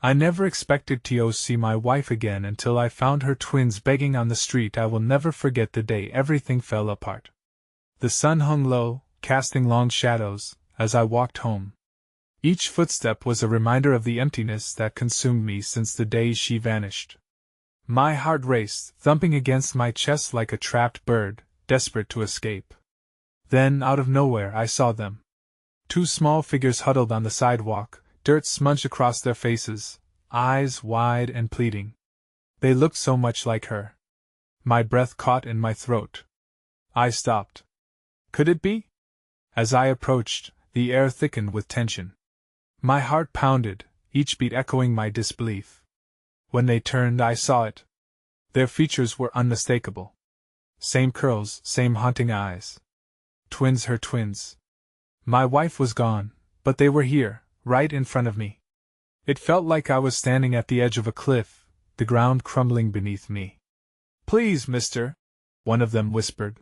I never expected to see my wife again until I found her twins begging on the street. I will never forget the day everything fell apart. The sun hung low, casting long shadows, as I walked home. Each footstep was a reminder of the emptiness that consumed me since the day she vanished. My heart raced, thumping against my chest like a trapped bird, desperate to escape. Then, out of nowhere, I saw them. Two small figures huddled on the sidewalk, dirt smudged across their faces, eyes wide and pleading. They looked so much like her. My breath caught in my throat. I stopped. Could it be? As I approached, the air thickened with tension. My heart pounded, each beat echoing my disbelief. When they turned, I saw it. Their features were unmistakable. Same curls, same haunting eyes. Twins, her twins. My wife was gone, but they were here, right in front of me. It felt like I was standing at the edge of a cliff, the ground crumbling beneath me. "Please, mister," one of them whispered.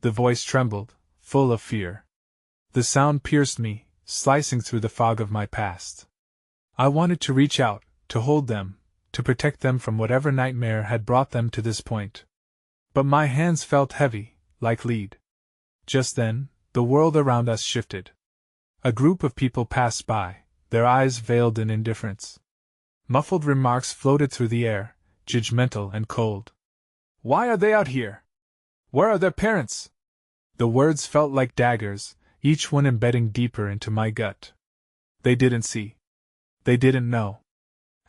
The voice trembled, full of fear. The sound pierced me, slicing through the fog of my past. I wanted to reach out, to hold them, to protect them from whatever nightmare had brought them to this point. But my hands felt heavy, like lead. Just then, the world around us shifted. A group of people passed by, their eyes veiled in indifference. Muffled remarks floated through the air, judgmental and cold. "Why are they out here? Where are their parents?" The words felt like daggers, each one embedding deeper into my gut. They didn't see. They didn't know.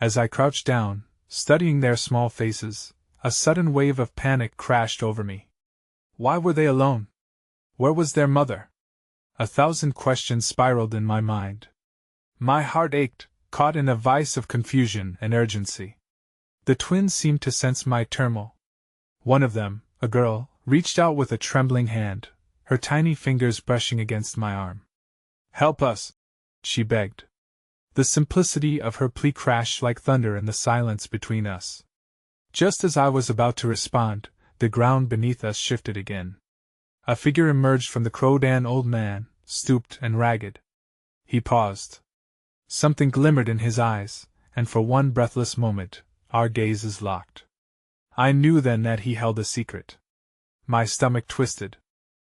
As I crouched down, studying their small faces, a sudden wave of panic crashed over me. Why were they alone? Where was their mother? 1,000 questions spiraled in my mind. My heart ached, caught in a vice of confusion and urgency. The twins seemed to sense my turmoil. One of them, a girl, reached out with a trembling hand, her tiny fingers brushing against my arm. "Help us," she begged. The simplicity of her plea crashed like thunder in the silence between us. Just as I was about to respond, the ground beneath us shifted again. A figure emerged from the crowd, an old man, stooped and ragged. He paused. Something glimmered in his eyes, and for one breathless moment, our gazes locked. I knew then that he held a secret. My stomach twisted.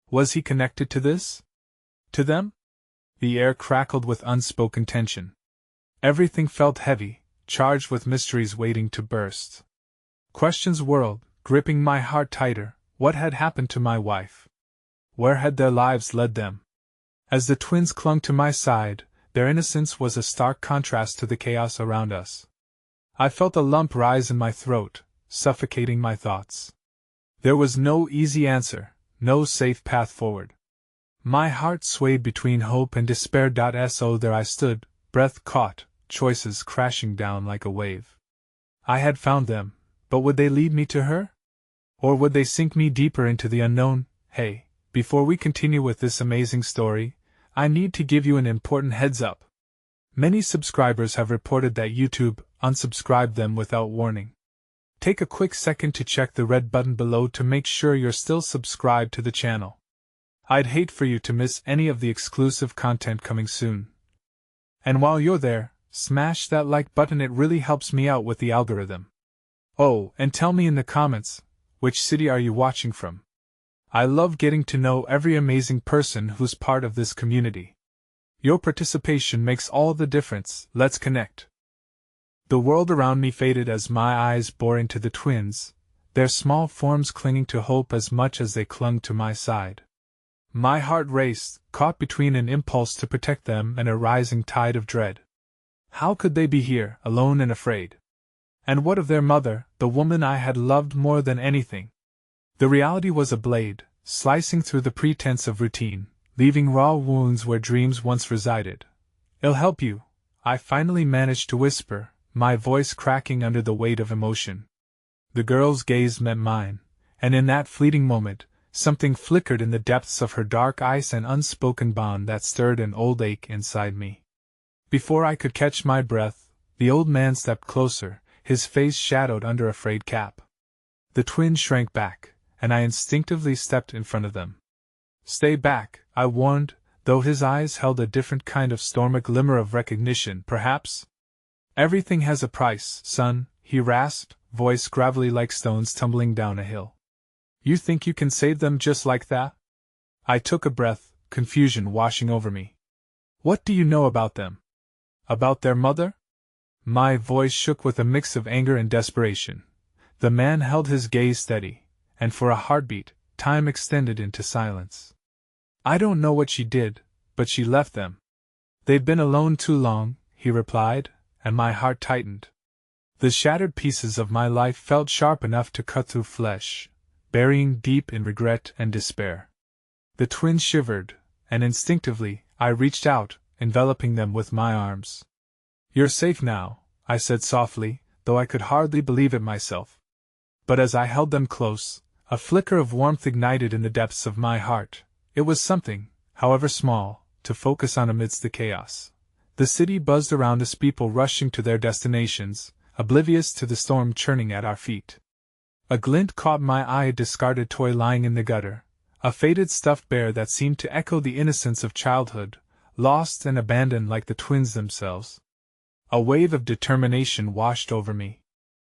Was he connected to this? To them? The air crackled with unspoken tension. Everything felt heavy, charged with mysteries waiting to burst. Questions whirled, gripping my heart tighter. What had happened to my wife? Where had their lives led them? As the twins clung to my side, their innocence was a stark contrast to the chaos around us. I felt a lump rise in my throat, suffocating my thoughts. There was no easy answer, no safe path forward. My heart swayed between hope and despair. So there I stood, breath caught, choices crashing down like a wave. I had found them, but would they lead me to her? Or would they sink me deeper into the unknown? Hey, before we continue with this amazing story, I need to give you an important heads up. Many subscribers have reported that YouTube unsubscribed them without warning. Take a quick second to check the red button below to make sure you're still subscribed to the channel. I'd hate for you to miss any of the exclusive content coming soon. And while you're there, smash that like button, it really helps me out with the algorithm. Oh, and tell me in the comments, which city are you watching from? I love getting to know every amazing person who's part of this community. Your participation makes all the difference. Let's connect. The world around me faded as my eyes bore into the twins, their small forms clinging to hope as much as they clung to my side. My heart raced, caught between an impulse to protect them and a rising tide of dread. How could they be here, alone and afraid? And what of their mother, the woman I had loved more than anything? The reality was a blade, slicing through the pretense of routine, leaving raw wounds where dreams once resided. "I'll help you," I finally managed to whisper, my voice cracking under the weight of emotion. The girl's gaze met mine, and in that fleeting moment, something flickered in the depths of her dark eyes, an unspoken bond that stirred an old ache inside me. Before I could catch my breath, the old man stepped closer, his face shadowed under a frayed cap. The twins shrank back, and I instinctively stepped in front of them. "Stay back," I warned, though his eyes held a different kind of storm, a glimmer of recognition, perhaps? Everything has a price, son, he rasped, voice gravelly like stones tumbling down a hill. You think you can save them just like that? I took a breath, confusion washing over me. What do you know about them? About their mother? My voice shook with a mix of anger and desperation. The man held his gaze steady, and for a heartbeat, time extended into silence. I don't know what she did, but she left them. They've been alone too long, he replied, and my heart tightened. The shattered pieces of my life felt sharp enough to cut through flesh, burying deep in regret and despair. The twins shivered, and instinctively, I reached out, enveloping them with my arms. You're safe now, I said softly, though I could hardly believe it myself. But as I held them close, a flicker of warmth ignited in the depths of my heart. It was something, however small, to focus on amidst the chaos. The city buzzed around us, people rushing to their destinations, oblivious to the storm churning at our feet. A glint caught my eye, a discarded toy lying in the gutter, a faded stuffed bear that seemed to echo the innocence of childhood, lost and abandoned like the twins themselves. A wave of determination washed over me.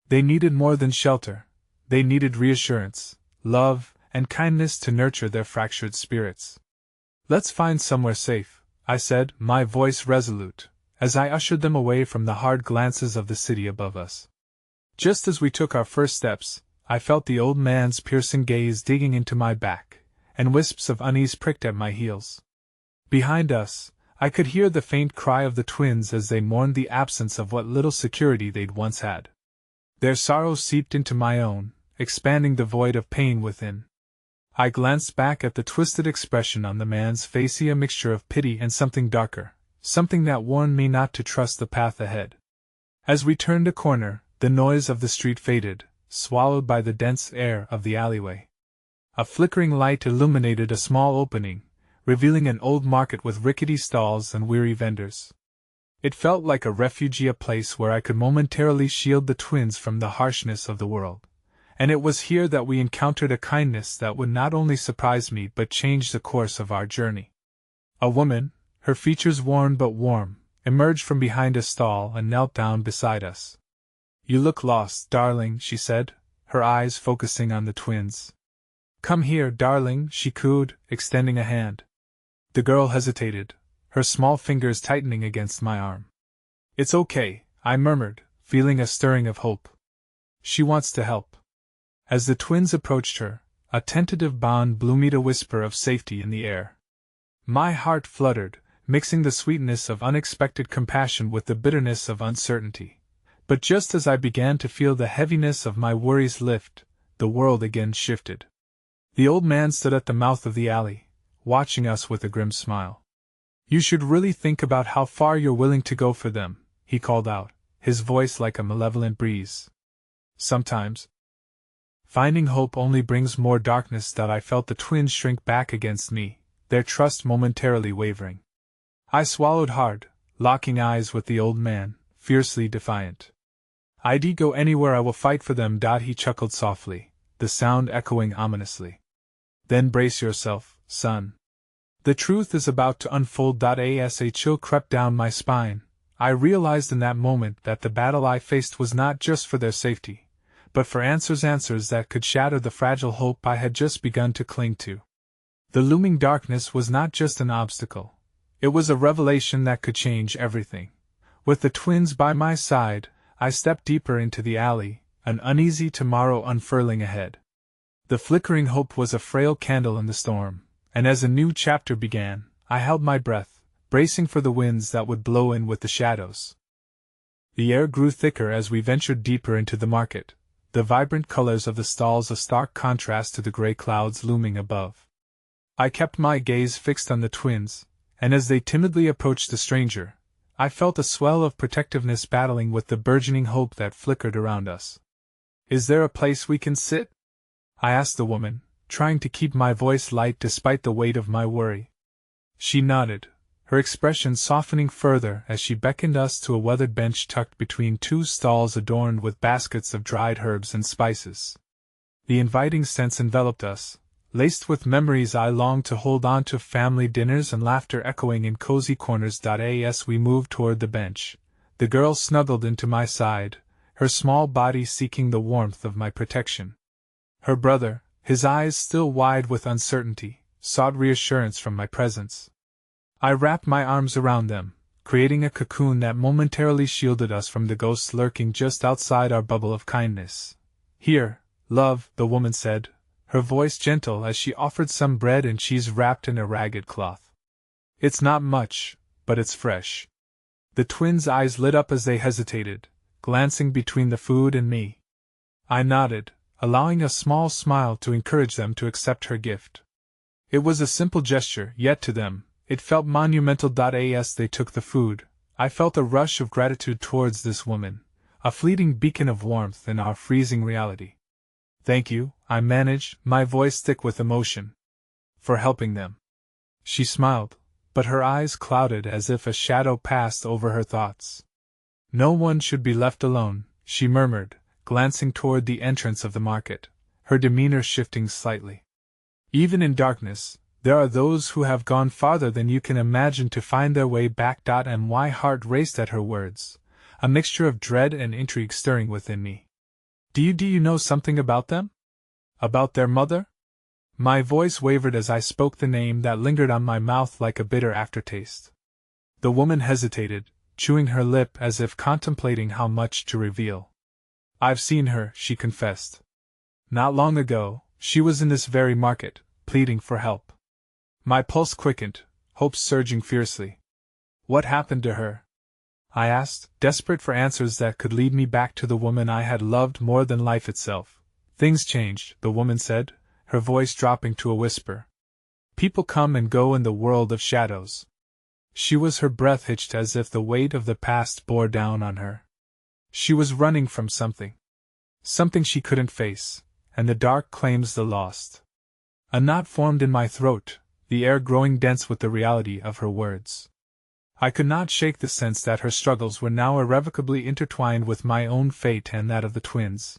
They needed more than shelter. They needed reassurance, love, and kindness to nurture their fractured spirits. Let's find somewhere safe, I said, my voice resolute, as I ushered them away from the hard glances of the city above us. Just as we took our first steps, I felt the old man's piercing gaze digging into my back, and wisps of unease pricked at my heels. Behind us, I could hear the faint cry of the twins as they mourned the absence of what little security they'd once had. Their sorrow seeped into my own, expanding the void of pain within. I glanced back at the twisted expression on the man's face, a mixture of pity and something darker, something that warned me not to trust the path ahead. As we turned a corner, the noise of the street faded, swallowed by the dense air of the alleyway. A flickering light illuminated a small opening, revealing an old market with rickety stalls and weary vendors. It felt like a refuge, a place where I could momentarily shield the twins from the harshness of the world. And it was here that we encountered a kindness that would not only surprise me but change the course of our journey. A woman, her features worn but warm, emerged from behind a stall and knelt down beside us. You look lost, darling, she said, her eyes focusing on the twins. Come here, darling, she cooed, extending a hand. The girl hesitated, her small fingers tightening against my arm. It's okay, I murmured, feeling a stirring of hope. She wants to help. As the twins approached her, a tentative bond blew me, a whisper of safety in the air. My heart fluttered, mixing the sweetness of unexpected compassion with the bitterness of uncertainty. But just as I began to feel the heaviness of my worries lift, the world again shifted. The old man stood at the mouth of the alley, watching us with a grim smile. You should really think about how far you're willing to go for them, he called out, his voice like a malevolent breeze. Sometimes, finding hope only brings more darkness. That I felt the twins shrink back against me, their trust momentarily wavering. I swallowed hard, locking eyes with the old man, fiercely defiant. I'd go anywhere, I will fight for them. He chuckled softly, the sound echoing ominously. Then brace yourself, son. The truth is about to unfold. As a chill crept down my spine, I realized in that moment that the battle I faced was not just for their safety, but for answers that could shatter the fragile hope I had just begun to cling to. The looming darkness was not just an obstacle, it was a revelation that could change everything. With the twins by my side, I stepped deeper into the alley, an uneasy tomorrow unfurling ahead. The flickering hope was a frail candle in the storm, and as a new chapter began, I held my breath, bracing for the winds that would blow in with the shadows. The air grew thicker as we ventured deeper into the market, the vibrant colors of the stalls a stark contrast to the gray clouds looming above. I kept my gaze fixed on the twins, and as they timidly approached the stranger, I felt a swell of protectiveness battling with the burgeoning hope that flickered around us. Is there a place we can sit? I asked the woman, trying to keep my voice light despite the weight of my worry. She nodded, her expression softening further as she beckoned us to a weathered bench tucked between two stalls adorned with baskets of dried herbs and spices. The inviting sense enveloped us, laced with memories I longed to hold on to, family dinners and laughter echoing in cozy corners. As we moved toward the bench, The girl snuggled into my side, her small body seeking the warmth of my protection. Her brother, his eyes still wide with uncertainty, sought reassurance from my presence. I wrapped my arms around them, creating a cocoon that momentarily shielded us from the ghosts lurking just outside our bubble of kindness. "Here, love," the woman said, her voice gentle as she offered some bread and cheese wrapped in a ragged cloth. "It's not much, but it's fresh." The twins' eyes lit up as they hesitated, glancing between the food and me. I nodded, allowing a small smile to encourage them to accept her gift. It was a simple gesture, yet to them, it felt monumental. As they took the food, I felt a rush of gratitude towards this woman, a fleeting beacon of warmth in our freezing reality. "Thank you," I managed, my voice thick with emotion. "For helping them." She smiled, but her eyes clouded as if a shadow passed over her thoughts. "No one should be left alone," she murmured, glancing toward the entrance of the market, her demeanor shifting slightly. "Even in darkness, there are those who have gone farther than you can imagine to find their way back." And my heart raced at her words, a mixture of dread and intrigue stirring within me. Do you know something about them? About their mother?" My voice wavered as I spoke the name that lingered on my mouth like a bitter aftertaste. The woman hesitated, chewing her lip as if contemplating how much to reveal. "I've seen her," she confessed. "Not long ago, she was in this very market, pleading for help." My pulse quickened, hope surging fiercely. "What happened to her?" I asked, desperate for answers that could lead me back to the woman I had loved more than life itself. "Things changed," the woman said, her voice dropping to a whisper. "People come and go in the world of shadows." Her breath hitched as if the weight of the past bore down on her. She was running from something. Something she couldn't face, and the dark claims the lost. A knot formed in my throat, the air growing dense with the reality of her words. I could not shake the sense that her struggles were now irrevocably intertwined with my own fate and that of the twins.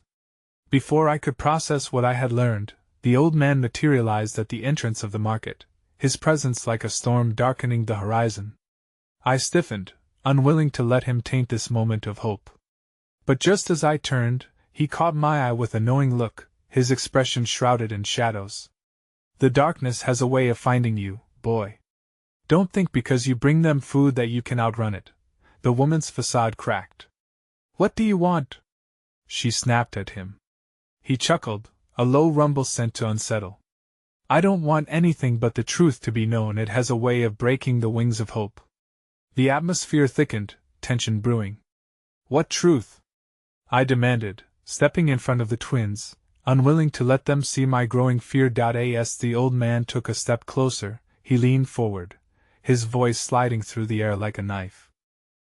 Before I could process what I had learned, the old man materialized at the entrance of the market, his presence like a storm darkening the horizon. I stiffened, unwilling to let him taint this moment of hope. But just as I turned, he caught my eye with a knowing look, his expression shrouded in shadows. "The darkness has a way of finding you, boy. Don't think because you bring them food that you can outrun it." The woman's facade cracked. "What do you want?" she snapped at him. He chuckled, a low rumble sent to unsettle. "I don't want anything but the truth to be known. It has a way of breaking the wings of hope." The atmosphere thickened, tension brewing. "What truth?" I demanded, stepping in front of the twins, unwilling to let them see my growing fear. As the old man took a step closer, he leaned forward, his voice sliding through the air like a knife.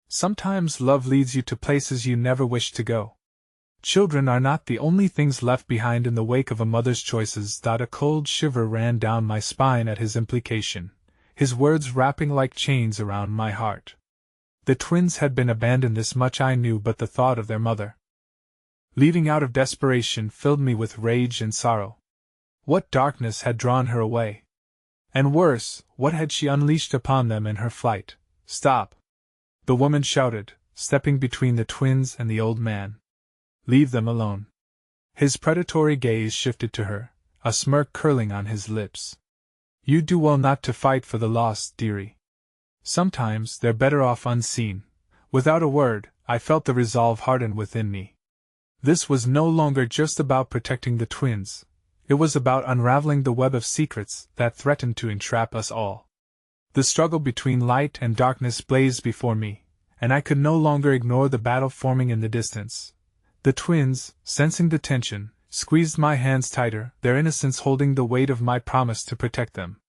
"Sometimes love leads you to places you never wished to go. Children are not the only things left behind in the wake of a mother's choices." A cold shiver ran down my spine at his implication, his words wrapping like chains around my heart. The twins had been abandoned, this much I knew, but the thought of their mother, leaving out of desperation, filled me with rage and sorrow. What darkness had drawn her away? And worse, what had she unleashed upon them in her flight? "Stop!" the woman shouted, stepping between the twins and the old man. "Leave them alone." His predatory gaze shifted to her, a smirk curling on his lips. "You do well not to fight for the lost, dearie. Sometimes they're better off unseen." Without a word, I felt the resolve harden within me. This was no longer just about protecting the twins. It was about unraveling the web of secrets that threatened to entrap us all. The struggle between light and darkness blazed before me, and I could no longer ignore the battle forming in the distance. The twins, sensing the tension, squeezed my hands tighter, their innocence holding the weight of my promise to protect them.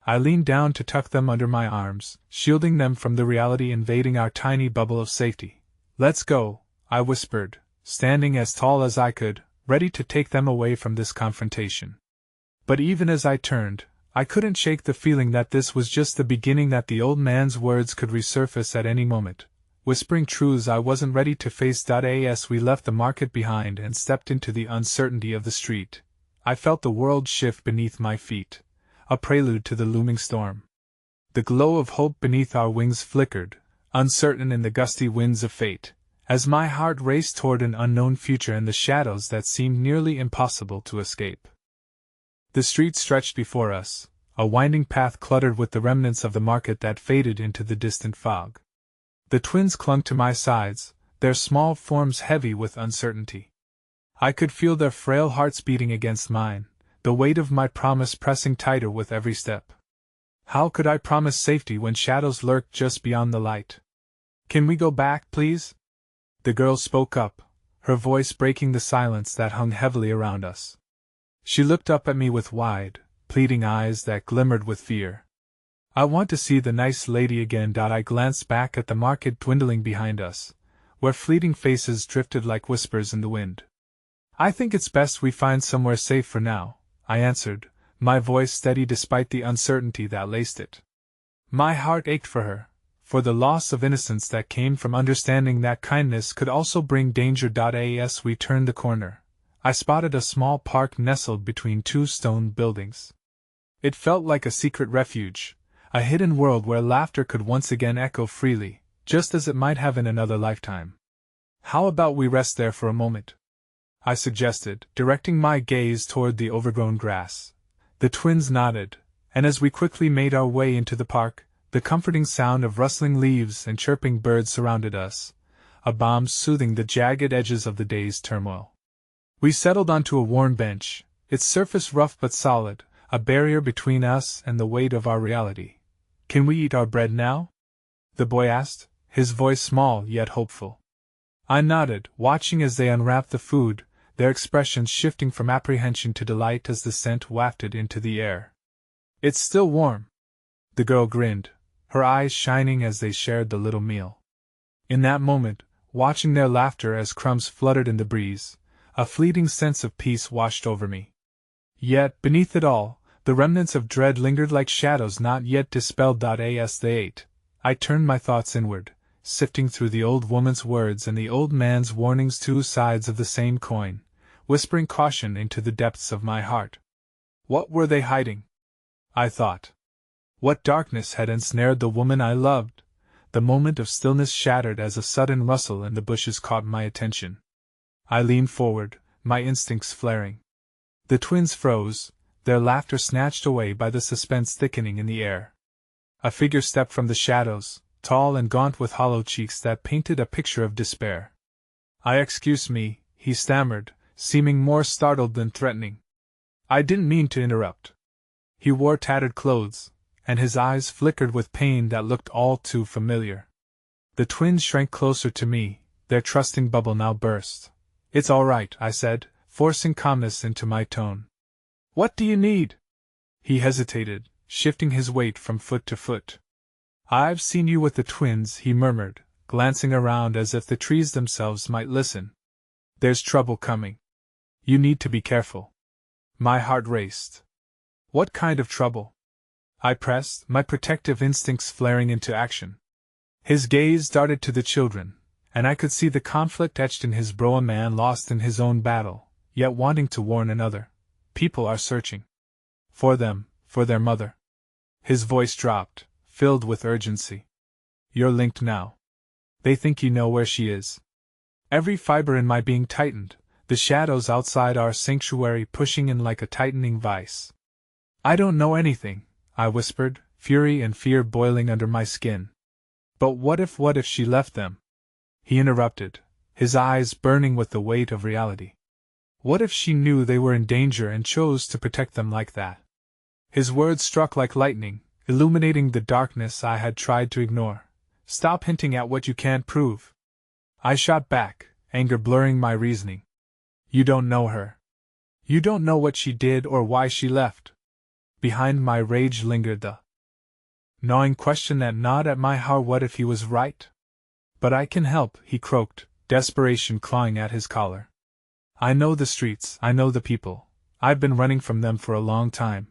I leaned down to tuck them under my arms, shielding them from the reality invading our tiny bubble of safety. "Let's go," I whispered, standing as tall as I could, ready to take them away from this confrontation. But even as I turned, I couldn't shake the feeling that this was just the beginning, that the old man's words could resurface at any moment, whispering truths I wasn't ready to face. As we left the market behind and stepped into the uncertainty of the street, I felt the world shift beneath my feet, a prelude to the looming storm. The glow of hope beneath our wings flickered, uncertain in the gusty winds of fate, as my heart raced toward an unknown future and the shadows that seemed nearly impossible to escape. The street stretched before us, a winding path cluttered with the remnants of the market that faded into the distant fog. The twins clung to my sides, their small forms heavy with uncertainty. I could feel their frail hearts beating against mine, the weight of my promise pressing tighter with every step. How could I promise safety when shadows lurked just beyond the light? "Can we go back, please?" The girl spoke up, her voice breaking the silence that hung heavily around us. She looked up at me with wide, pleading eyes that glimmered with fear. "I want to see the nice lady again." I glanced back at the market dwindling behind us, where fleeting faces drifted like whispers in the wind. "I think it's best we find somewhere safe for now," I answered, my voice steady despite the uncertainty that laced it. My heart ached for her, for the loss of innocence that came from understanding that kindness could also bring danger. As we turned the corner, I spotted a small park nestled between two stone buildings. It felt like a secret refuge, a hidden world where laughter could once again echo freely, just as it might have in another lifetime. "How about we rest there for a moment?" I suggested, directing my gaze toward the overgrown grass. The twins nodded, and as we quickly made our way into the park, the comforting sound of rustling leaves and chirping birds surrounded us, a balm soothing the jagged edges of the day's turmoil. We settled onto a worn bench, its surface rough but solid, a barrier between us and the weight of our reality. "Can we eat our bread now?" the boy asked, his voice small yet hopeful. I nodded, watching as they unwrapped the food, their expressions shifting from apprehension to delight as the scent wafted into the air. "It's still warm." The girl grinned, her eyes shining as they shared the little meal. In that moment, watching their laughter as crumbs fluttered in the breeze, a fleeting sense of peace washed over me. Yet, beneath it all, the remnants of dread lingered like shadows not yet dispelled. As they ate, I turned my thoughts inward, sifting through the old woman's words and the old man's warnings, two sides of the same coin, whispering caution into the depths of my heart. What were they hiding? I thought. What darkness had ensnared the woman I loved? The moment of stillness shattered as a sudden rustle in the bushes caught my attention. I leaned forward, my instincts flaring. The twins froze, their laughter snatched away by the suspense thickening in the air. A figure stepped from the shadows, tall and gaunt with hollow cheeks that painted a picture of despair. "Excuse me," he stammered, seeming more startled than threatening. "I didn't mean to interrupt." He wore tattered clothes, and his eyes flickered with pain that looked all too familiar. The twins shrank closer to me, their trusting bubble now burst. "It's all right," I said, forcing calmness into my tone. "What do you need?" He hesitated, shifting his weight from foot to foot. "I've seen you with the twins," he murmured, glancing around as if the trees themselves might listen. "There's trouble coming. You need to be careful." My heart raced. "What kind of trouble?" I pressed, my protective instincts flaring into action. His gaze darted to the children, and I could see the conflict etched in his brow, a man lost in his own battle, yet wanting to warn another. "People are searching. For them, for their mother." His voice dropped, filled with urgency. "You're linked now. They think you know where she is." Every fiber in my being tightened, the shadows outside our sanctuary pushing in like a tightening vice. "I don't know anything," I whispered, fury and fear boiling under my skin. "But what if she left them?" He interrupted, his eyes burning with the weight of reality. "What if she knew they were in danger and chose to protect them like that?" His words struck like lightning, illuminating the darkness I had tried to ignore. "Stop hinting at what you can't prove." I shot back, anger blurring my reasoning. "You don't know her. You don't know what she did or why she left." Behind my rage lingered the gnawing question that gnawed at my heart. What if he was right? "But I can help," he croaked, desperation clawing at his collar. "I know the streets, I know the people. I've been running from them for a long time.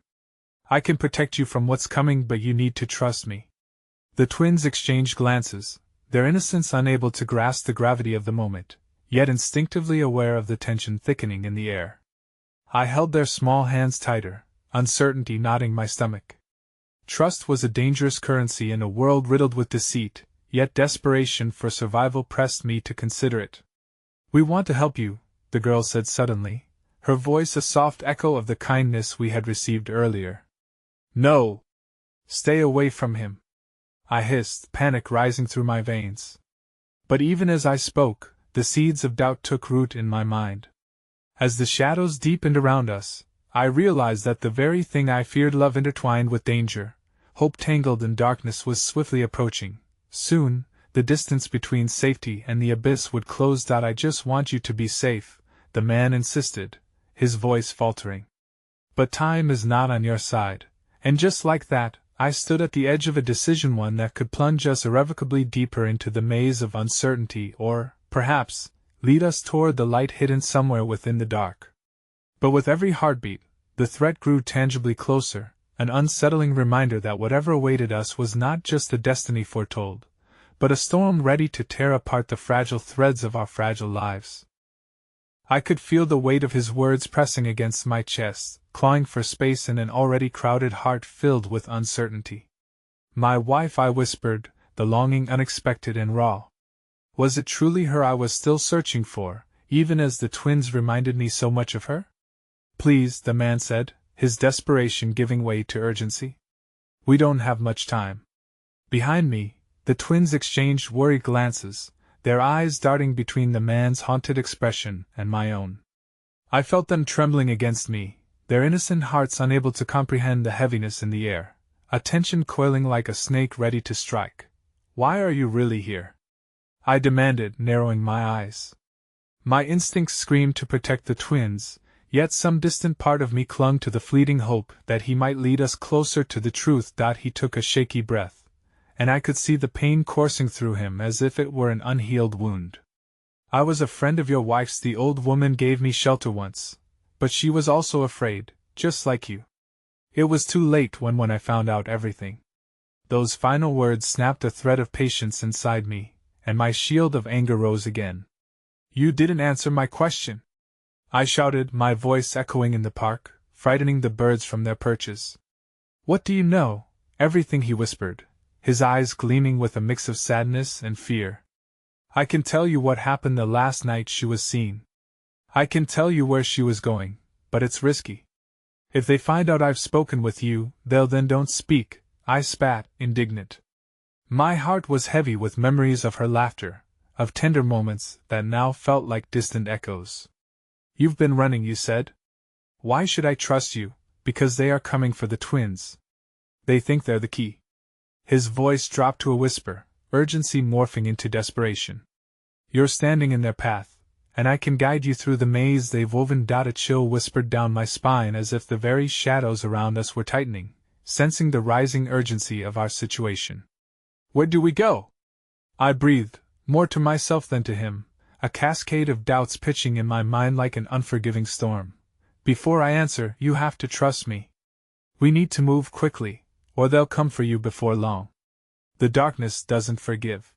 I can protect you from what's coming, but you need to trust me." The twins exchanged glances, their innocence unable to grasp the gravity of the moment, yet instinctively aware of the tension thickening in the air. I held their small hands tighter, uncertainty knotting my stomach. Trust was a dangerous currency in a world riddled with deceit, yet desperation for survival pressed me to consider it. "We want to help you," the girl said suddenly, her voice a soft echo of the kindness we had received earlier. "No! Stay away from him!" I hissed, panic rising through my veins. But even as I spoke, the seeds of doubt took root in my mind. As the shadows deepened around us, I realized that the very thing I feared, love intertwined with danger, hope tangled in darkness, was swiftly approaching. Soon, the distance between safety and the abyss would close. "I just want you to be safe," the man insisted, his voice faltering. "But time is not on your side." And just like that, I stood at the edge of a decision, one that could plunge us irrevocably deeper into the maze of uncertainty, or, perhaps, lead us toward the light hidden somewhere within the dark. But with every heartbeat, the threat grew tangibly closer, an unsettling reminder that whatever awaited us was not just a destiny foretold, but a storm ready to tear apart the fragile threads of our fragile lives. I could feel the weight of his words pressing against my chest, clawing for space in an already crowded heart filled with uncertainty. "My wife," I whispered, the longing unexpected and raw. Was it truly her I was still searching for, even as the twins reminded me so much of her? "Please," the man said, his desperation giving way to urgency. "We don't have much time." Behind me, the twins exchanged worried glances, their eyes darting between the man's haunted expression and my own. I felt them trembling against me, their innocent hearts unable to comprehend the heaviness in the air, a tension coiling like a snake ready to strike. "Why are you really here?" I demanded, narrowing my eyes. My instincts screamed to protect the twins, yet some distant part of me clung to the fleeting hope that he might lead us closer to the truth. He took a shaky breath, and I could see the pain coursing through him as if it were an unhealed wound. "I was a friend of your wife's. The old woman gave me shelter once, but she was also afraid, just like you. It was too late when I found out everything." Those final words snapped a thread of patience inside me, and my shield of anger rose again. "You didn't answer my question," I shouted, my voice echoing in the park, frightening the birds from their perches. "What do you know?" "Everything," he whispered, his eyes gleaming with a mix of sadness and fear. "I can tell you what happened the last night she was seen. I can tell you where she was going, but it's risky. If they find out I've spoken with you, they'll then." "Don't speak," I spat, indignant. My heart was heavy with memories of her laughter, of tender moments that now felt like distant echoes. "You've been running," you said. "Why should I trust you?" "Because they are coming for the twins. They think they're the key." His voice dropped to a whisper, urgency morphing into desperation. "You're standing in their path, and I can guide you through the maze they've woven." A chill whispered down my spine as if the very shadows around us were tightening, sensing the rising urgency of our situation. "Where do we go?" I breathed, more to myself than to him, a cascade of doubts pitching in my mind like an unforgiving storm. "Before I answer, you have to trust me. We need to move quickly, or they'll come for you before long. The darkness doesn't forgive."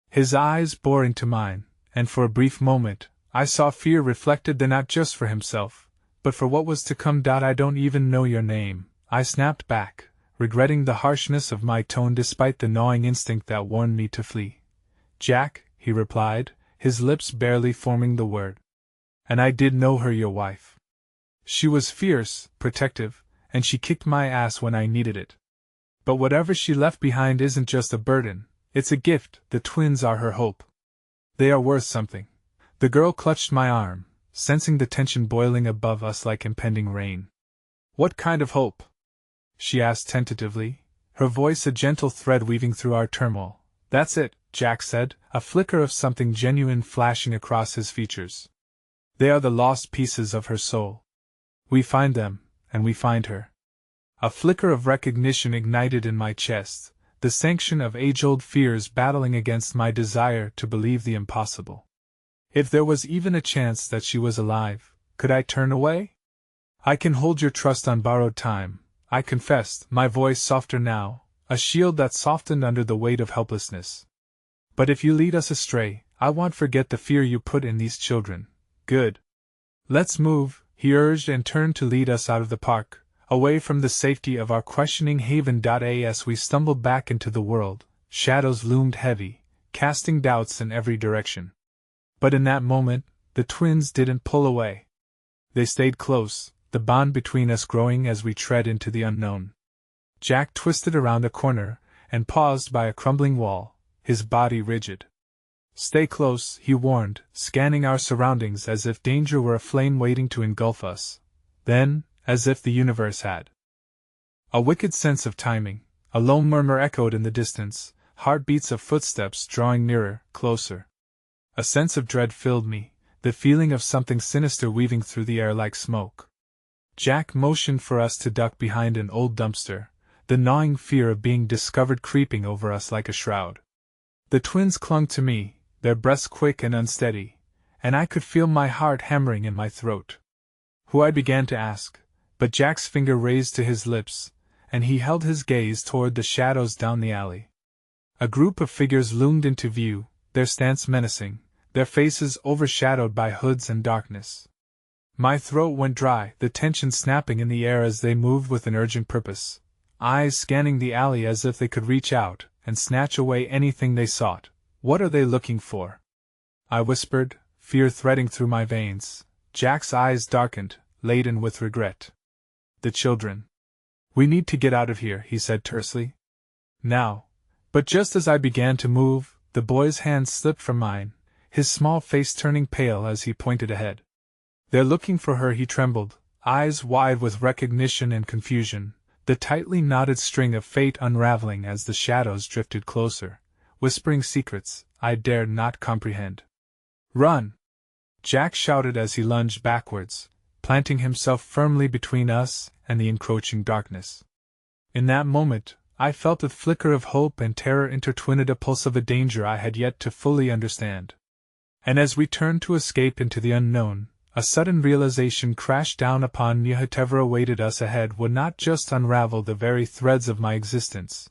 His eyes bore into mine, and for a brief moment, I saw fear reflected there, not just for himself, but for what was to come. "I don't even know your name," I snapped back, regretting the harshness of my tone despite the gnawing instinct that warned me to flee. "Jack," he replied, his lips barely forming the word. "And I did know her, your wife. She was fierce, protective, and she kicked my ass when I needed it. But whatever she left behind isn't just a burden, it's a gift. The twins are her hope. They are worth something." The girl clutched my arm, sensing the tension boiling above us like impending rain. "What kind of hope?" she asked tentatively, her voice a gentle thread weaving through our turmoil. "That's it," Jack said, a flicker of something genuine flashing across his features. "They are the lost pieces of her soul. We find them, and we find her." A flicker of recognition ignited in my chest, the sanction of age-old fears battling against my desire to believe the impossible. If there was even a chance that she was alive, could I turn away? "I can hold your trust on borrowed time," I confessed, my voice softer now, a shield that softened under the weight of helplessness. "But if you lead us astray, I won't forget the fear you put in these children." "Good. Let's move," he urged and turned to lead us out of the park, away from the safety of our questioning haven. As we stumbled back into the world, shadows loomed heavy, casting doubts in every direction. But in that moment, the twins didn't pull away. They stayed close, the bond between us growing as we tread into the unknown. Jack twisted around a corner and paused by a crumbling wall, his body rigid. "Stay close," he warned, scanning our surroundings as if danger were a flame waiting to engulf us. Then, as if the universe had a wicked sense of timing, a low murmur echoed in the distance, heartbeats of footsteps drawing nearer, closer. A sense of dread filled me, the feeling of something sinister weaving through the air like smoke. Jack motioned for us to duck behind an old dumpster, the gnawing fear of being discovered creeping over us like a shroud. The twins clung to me, their breaths quick and unsteady, and I could feel my heart hammering in my throat. Who, I began to ask, but Jack's finger raised to his lips, and he held his gaze toward the shadows down the alley. A group of figures loomed into view, their stance menacing, their faces overshadowed by hoods and darkness. My throat went dry, the tension snapping in the air as they moved with an urgent purpose, eyes scanning the alley as if they could reach out and snatch away anything they sought. "What are they looking for?" I whispered, fear threading through my veins. Jack's eyes darkened, laden with regret. "The children. We need to get out of here," he said tersely. "Now." But just as I began to move, the boy's hand slipped from mine, his small face turning pale as he pointed ahead. "They're looking for her," he trembled, eyes wide with recognition and confusion, the tightly knotted string of fate unraveling as the shadows drifted closer, whispering secrets I dared not comprehend. "Run!" Jack shouted as he lunged backwards, planting himself firmly between us and the encroaching darkness. In that moment, I felt a flicker of hope and terror intertwined, a pulse of a danger I had yet to fully understand. And as we turned to escape into the unknown, a sudden realization crashed down upon me. Whatever awaited us ahead would not just unravel the very threads of my existence,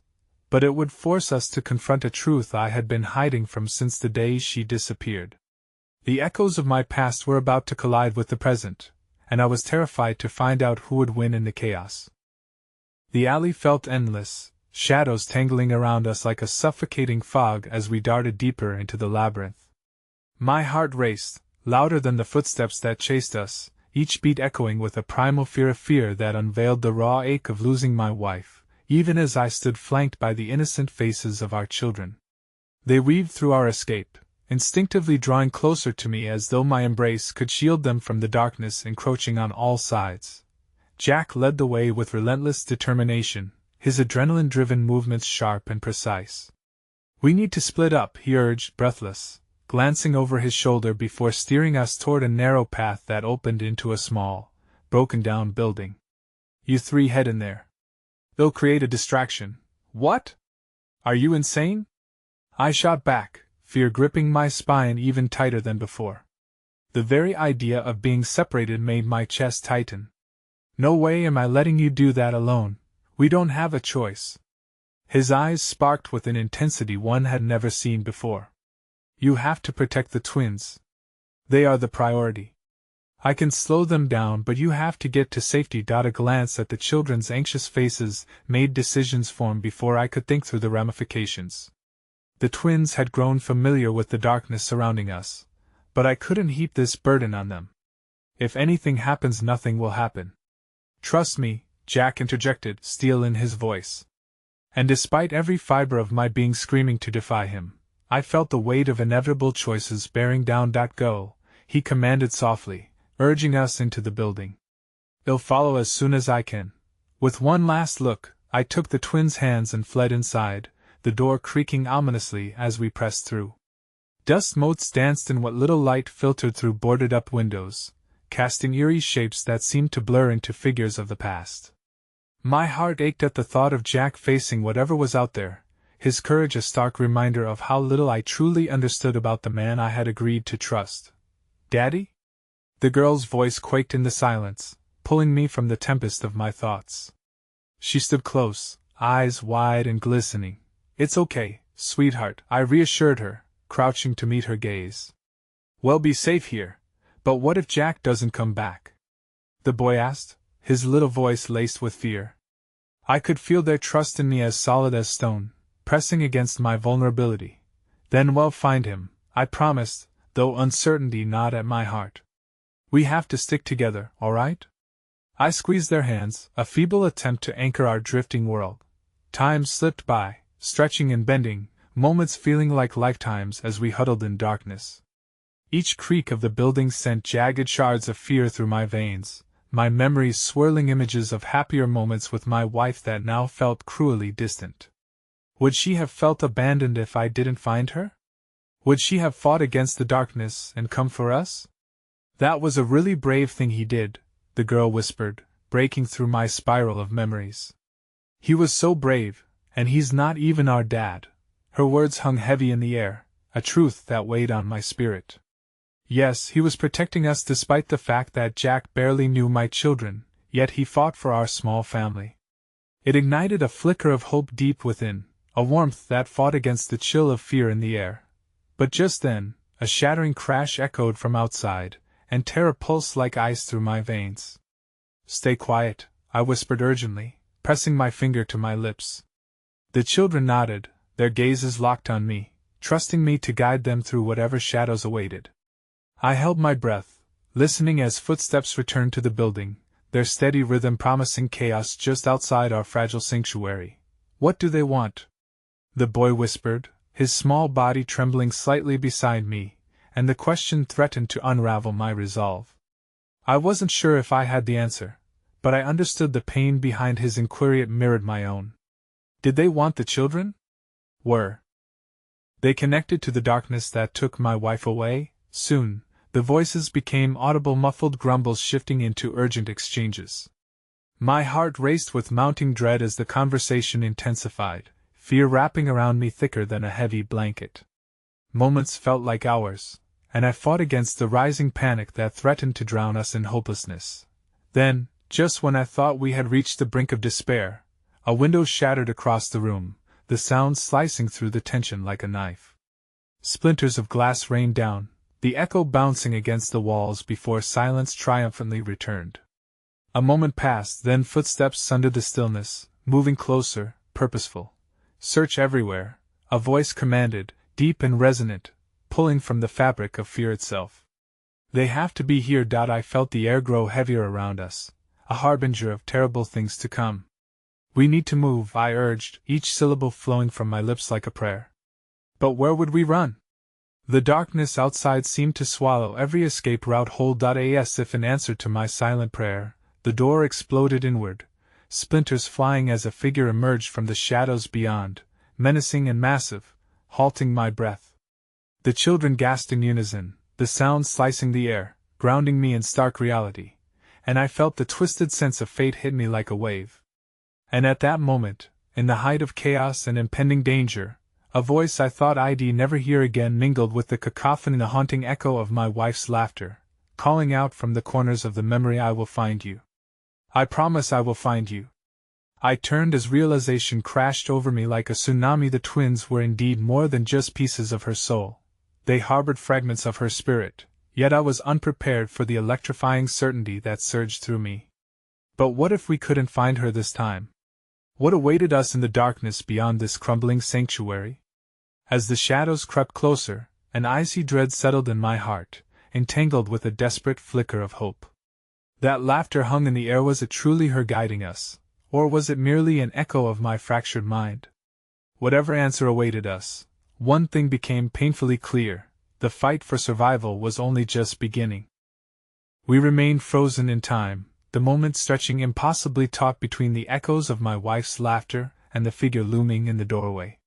but it would force us to confront a truth I had been hiding from since the day she disappeared. The echoes of my past were about to collide with the present, and I was terrified to find out who would win in the chaos. The alley felt endless, shadows tangling around us like a suffocating fog as we darted deeper into the labyrinth. My heart raced, louder than the footsteps that chased us, each beat echoing with a primal fear that unveiled the raw ache of losing my wife, even as I stood flanked by the innocent faces of our children. They weaved through our escape, instinctively drawing closer to me as though my embrace could shield them from the darkness encroaching on all sides. Jack led the way with relentless determination, his adrenaline-driven movements sharp and precise. "We need to split up," he urged, breathless, glancing over his shoulder before steering us toward a narrow path that opened into a small, broken-down building. "You three head in there. They'll create a distraction." "What? Are you insane?" I shot back, fear gripping my spine even tighter than before. The very idea of being separated made my chest tighten. "No way am I letting you do that alone. We don't have a choice." His eyes sparked with an intensity one had never seen before. "You have to protect the twins. They are the priority. I can slow them down, but you have to get to safety." A glance at the children's anxious faces made decisions form before I could think through the ramifications. The twins had grown familiar with the darkness surrounding us, but I couldn't heap this burden on them. "If anything happens, nothing will happen." "Trust me," Jack interjected, steel in his voice. And despite every fiber of my being screaming to defy him, I felt the weight of inevitable choices bearing down. "Go," he commanded softly, urging us into the building. "They'll follow as soon as I can." With one last look, I took the twins' hands and fled inside, the door creaking ominously as we pressed through. Dust motes danced in what little light filtered through boarded-up windows, casting eerie shapes that seemed to blur into figures of the past. My heart ached at the thought of Jack facing whatever was out there, his courage a stark reminder of how little I truly understood about the man I had agreed to trust. "Daddy?" The girl's voice quaked in the silence, pulling me from the tempest of my thoughts. She stood close, eyes wide and glistening. "It's okay, sweetheart," I reassured her, crouching to meet her gaze. "We'll be safe here, but what if Jack doesn't come back?" the boy asked, his little voice laced with fear. I could feel their trust in me as solid as stone, pressing against my vulnerability. Then we'll find him, I promised, though uncertainty gnawed at my heart. We have to stick together, all right? I squeezed their hands, a feeble attempt to anchor our drifting world. Time slipped by, stretching and bending, moments feeling like lifetimes as we huddled in darkness. Each creak of the building sent jagged shards of fear through my veins, my memories swirling images of happier moments with my wife that now felt cruelly distant. Would she have felt abandoned if I didn't find her? Would she have fought against the darkness and come for us? That was a really brave thing he did, the girl whispered, breaking through my spiral of memories. He was so brave, and he's not even our dad. Her words hung heavy in the air, a truth that weighed on my spirit. Yes, he was protecting us despite the fact that Jack barely knew my children, yet he fought for our small family. It ignited a flicker of hope deep within, a warmth that fought against the chill of fear in the air. But just then, a shattering crash echoed from outside, and terror pulsed like ice through my veins. "Stay quiet," I whispered urgently, pressing my finger to my lips. The children nodded, their gazes locked on me, trusting me to guide them through whatever shadows awaited. I held my breath, listening as footsteps returned to the building, their steady rhythm promising chaos just outside our fragile sanctuary. "What do they want?" the boy whispered, his small body trembling slightly beside me, and the question threatened to unravel my resolve. I wasn't sure if I had the answer, but I understood the pain behind his inquiry. It mirrored my own. Did they want the children? Were they connected to the darkness that took my wife away? Soon, the voices became audible, muffled grumbles shifting into urgent exchanges. My heart raced with mounting dread as the conversation intensified, fear wrapping around me thicker than a heavy blanket. Moments felt like hours, and I fought against the rising panic that threatened to drown us in hopelessness. Then, just when I thought we had reached the brink of despair, a window shattered across the room, the sound slicing through the tension like a knife. Splinters of glass rained down, the echo bouncing against the walls before silence triumphantly returned. A moment passed, then footsteps sundered the stillness, moving closer, purposeful. "Search everywhere," a voice commanded, deep and resonant, pulling from the fabric of fear itself. "They have to be here." I felt the air grow heavier around us, a harbinger of terrible things to come. "We need to move," I urged, each syllable flowing from my lips like a prayer. But where would we run? The darkness outside seemed to swallow every escape route whole. As if in answer to my silent prayer, the door exploded inward, splinters flying as a figure emerged from the shadows beyond, menacing and massive, halting my breath. The children gasped in unison, the sound slicing the air, grounding me in stark reality, and I felt the twisted sense of fate hit me like a wave. And at that moment, in the height of chaos and impending danger, a voice I thought I'd never hear again mingled with the cacophony, the haunting echo of my wife's laughter, calling out from the corners of the memory, "I will find you. I promise I will find you." I turned as realization crashed over me like a tsunami. The twins were indeed more than just pieces of her soul. They harbored fragments of her spirit, yet I was unprepared for the electrifying certainty that surged through me. But what if we couldn't find her this time? What awaited us in the darkness beyond this crumbling sanctuary? As the shadows crept closer, an icy dread settled in my heart, entangled with a desperate flicker of hope. That laughter hung in the air. Was it truly her guiding us, or was it merely an echo of my fractured mind? Whatever answer awaited us, one thing became painfully clear: the fight for survival was only just beginning. We remained frozen in time, the moment stretching impossibly taut between the echoes of my wife's laughter and the figure looming in the doorway.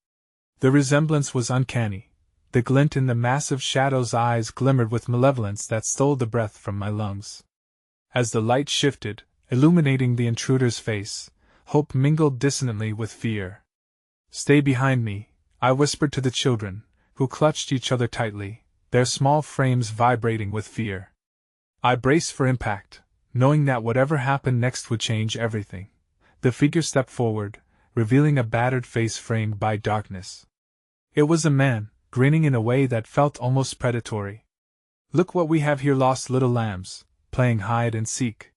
The resemblance was uncanny. The glint in the massive shadow's eyes glimmered with malevolence that stole the breath from my lungs. As the light shifted, illuminating the intruder's face, hope mingled dissonantly with fear. "Stay behind me," I whispered to the children, who clutched each other tightly, their small frames vibrating with fear. I braced for impact, knowing that whatever happened next would change everything. The figure stepped forward, revealing a battered face framed by darkness. It was a man, grinning in a way that felt almost predatory. "Look what we have here, lost little lambs, playing hide and seek."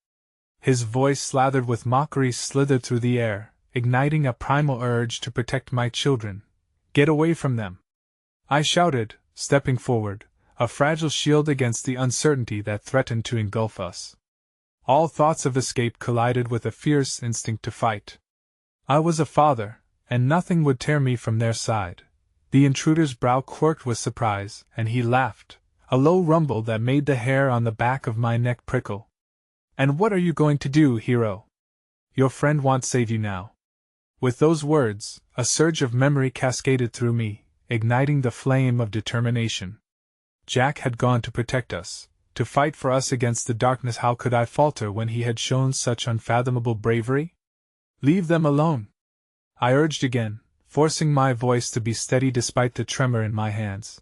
His voice, slathered with mockery, slithered through the air, igniting a primal urge to protect my children, Get away from them! I shouted, stepping forward, a fragile shield against the uncertainty that threatened to engulf us. All thoughts of escape collided with a fierce instinct to fight. I was a father, and nothing would tear me from their side. The intruder's brow quirked with surprise, and he laughed, a low rumble that made the hair on the back of my neck prickle. "And what are you going to do, hero? Your friend won't save you now." With those words, a surge of memory cascaded through me, igniting the flame of determination. Jack had gone to protect us, to fight for us against the darkness. How could I falter when he had shown such unfathomable bravery? "Leave them alone," I urged again, forcing my voice to be steady despite the tremor in my hands.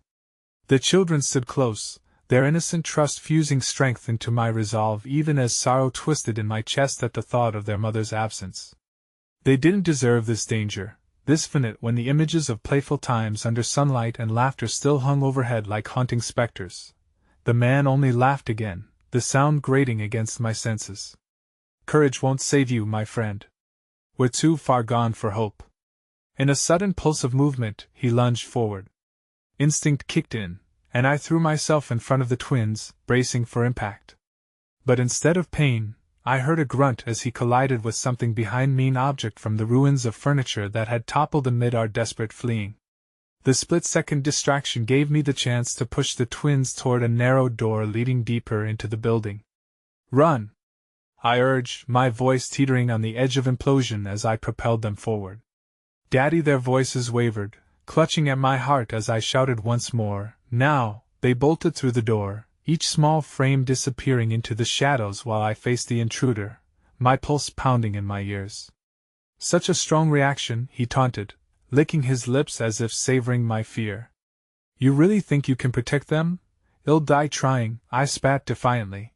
The children stood close, their innocent trust fusing strength into my resolve even as sorrow twisted in my chest at the thought of their mother's absence. They didn't deserve this danger, this minute when the images of playful times under sunlight and laughter still hung overhead like haunting specters. The man only laughed again, the sound grating against my senses. "Courage won't save you, my friend. We're too far gone for hope." In a sudden pulse of movement, he lunged forward. Instinct kicked in, and I threw myself in front of the twins, bracing for impact. But instead of pain, I heard a grunt as he collided with something behind me, an object from the ruins of furniture that had toppled amid our desperate fleeing. The split-second distraction gave me the chance to push the twins toward a narrow door leading deeper into the building. "Run!" I urged, my voice teetering on the edge of implosion as I propelled them forward. "Daddy!" Their voices wavered, clutching at my heart as I shouted once more. Now, they bolted through the door, each small frame disappearing into the shadows while I faced the intruder, my pulse pounding in my ears. "Such a strong reaction," he taunted, licking his lips as if savoring my fear. "You really think you can protect them? You'll die trying," I spat defiantly.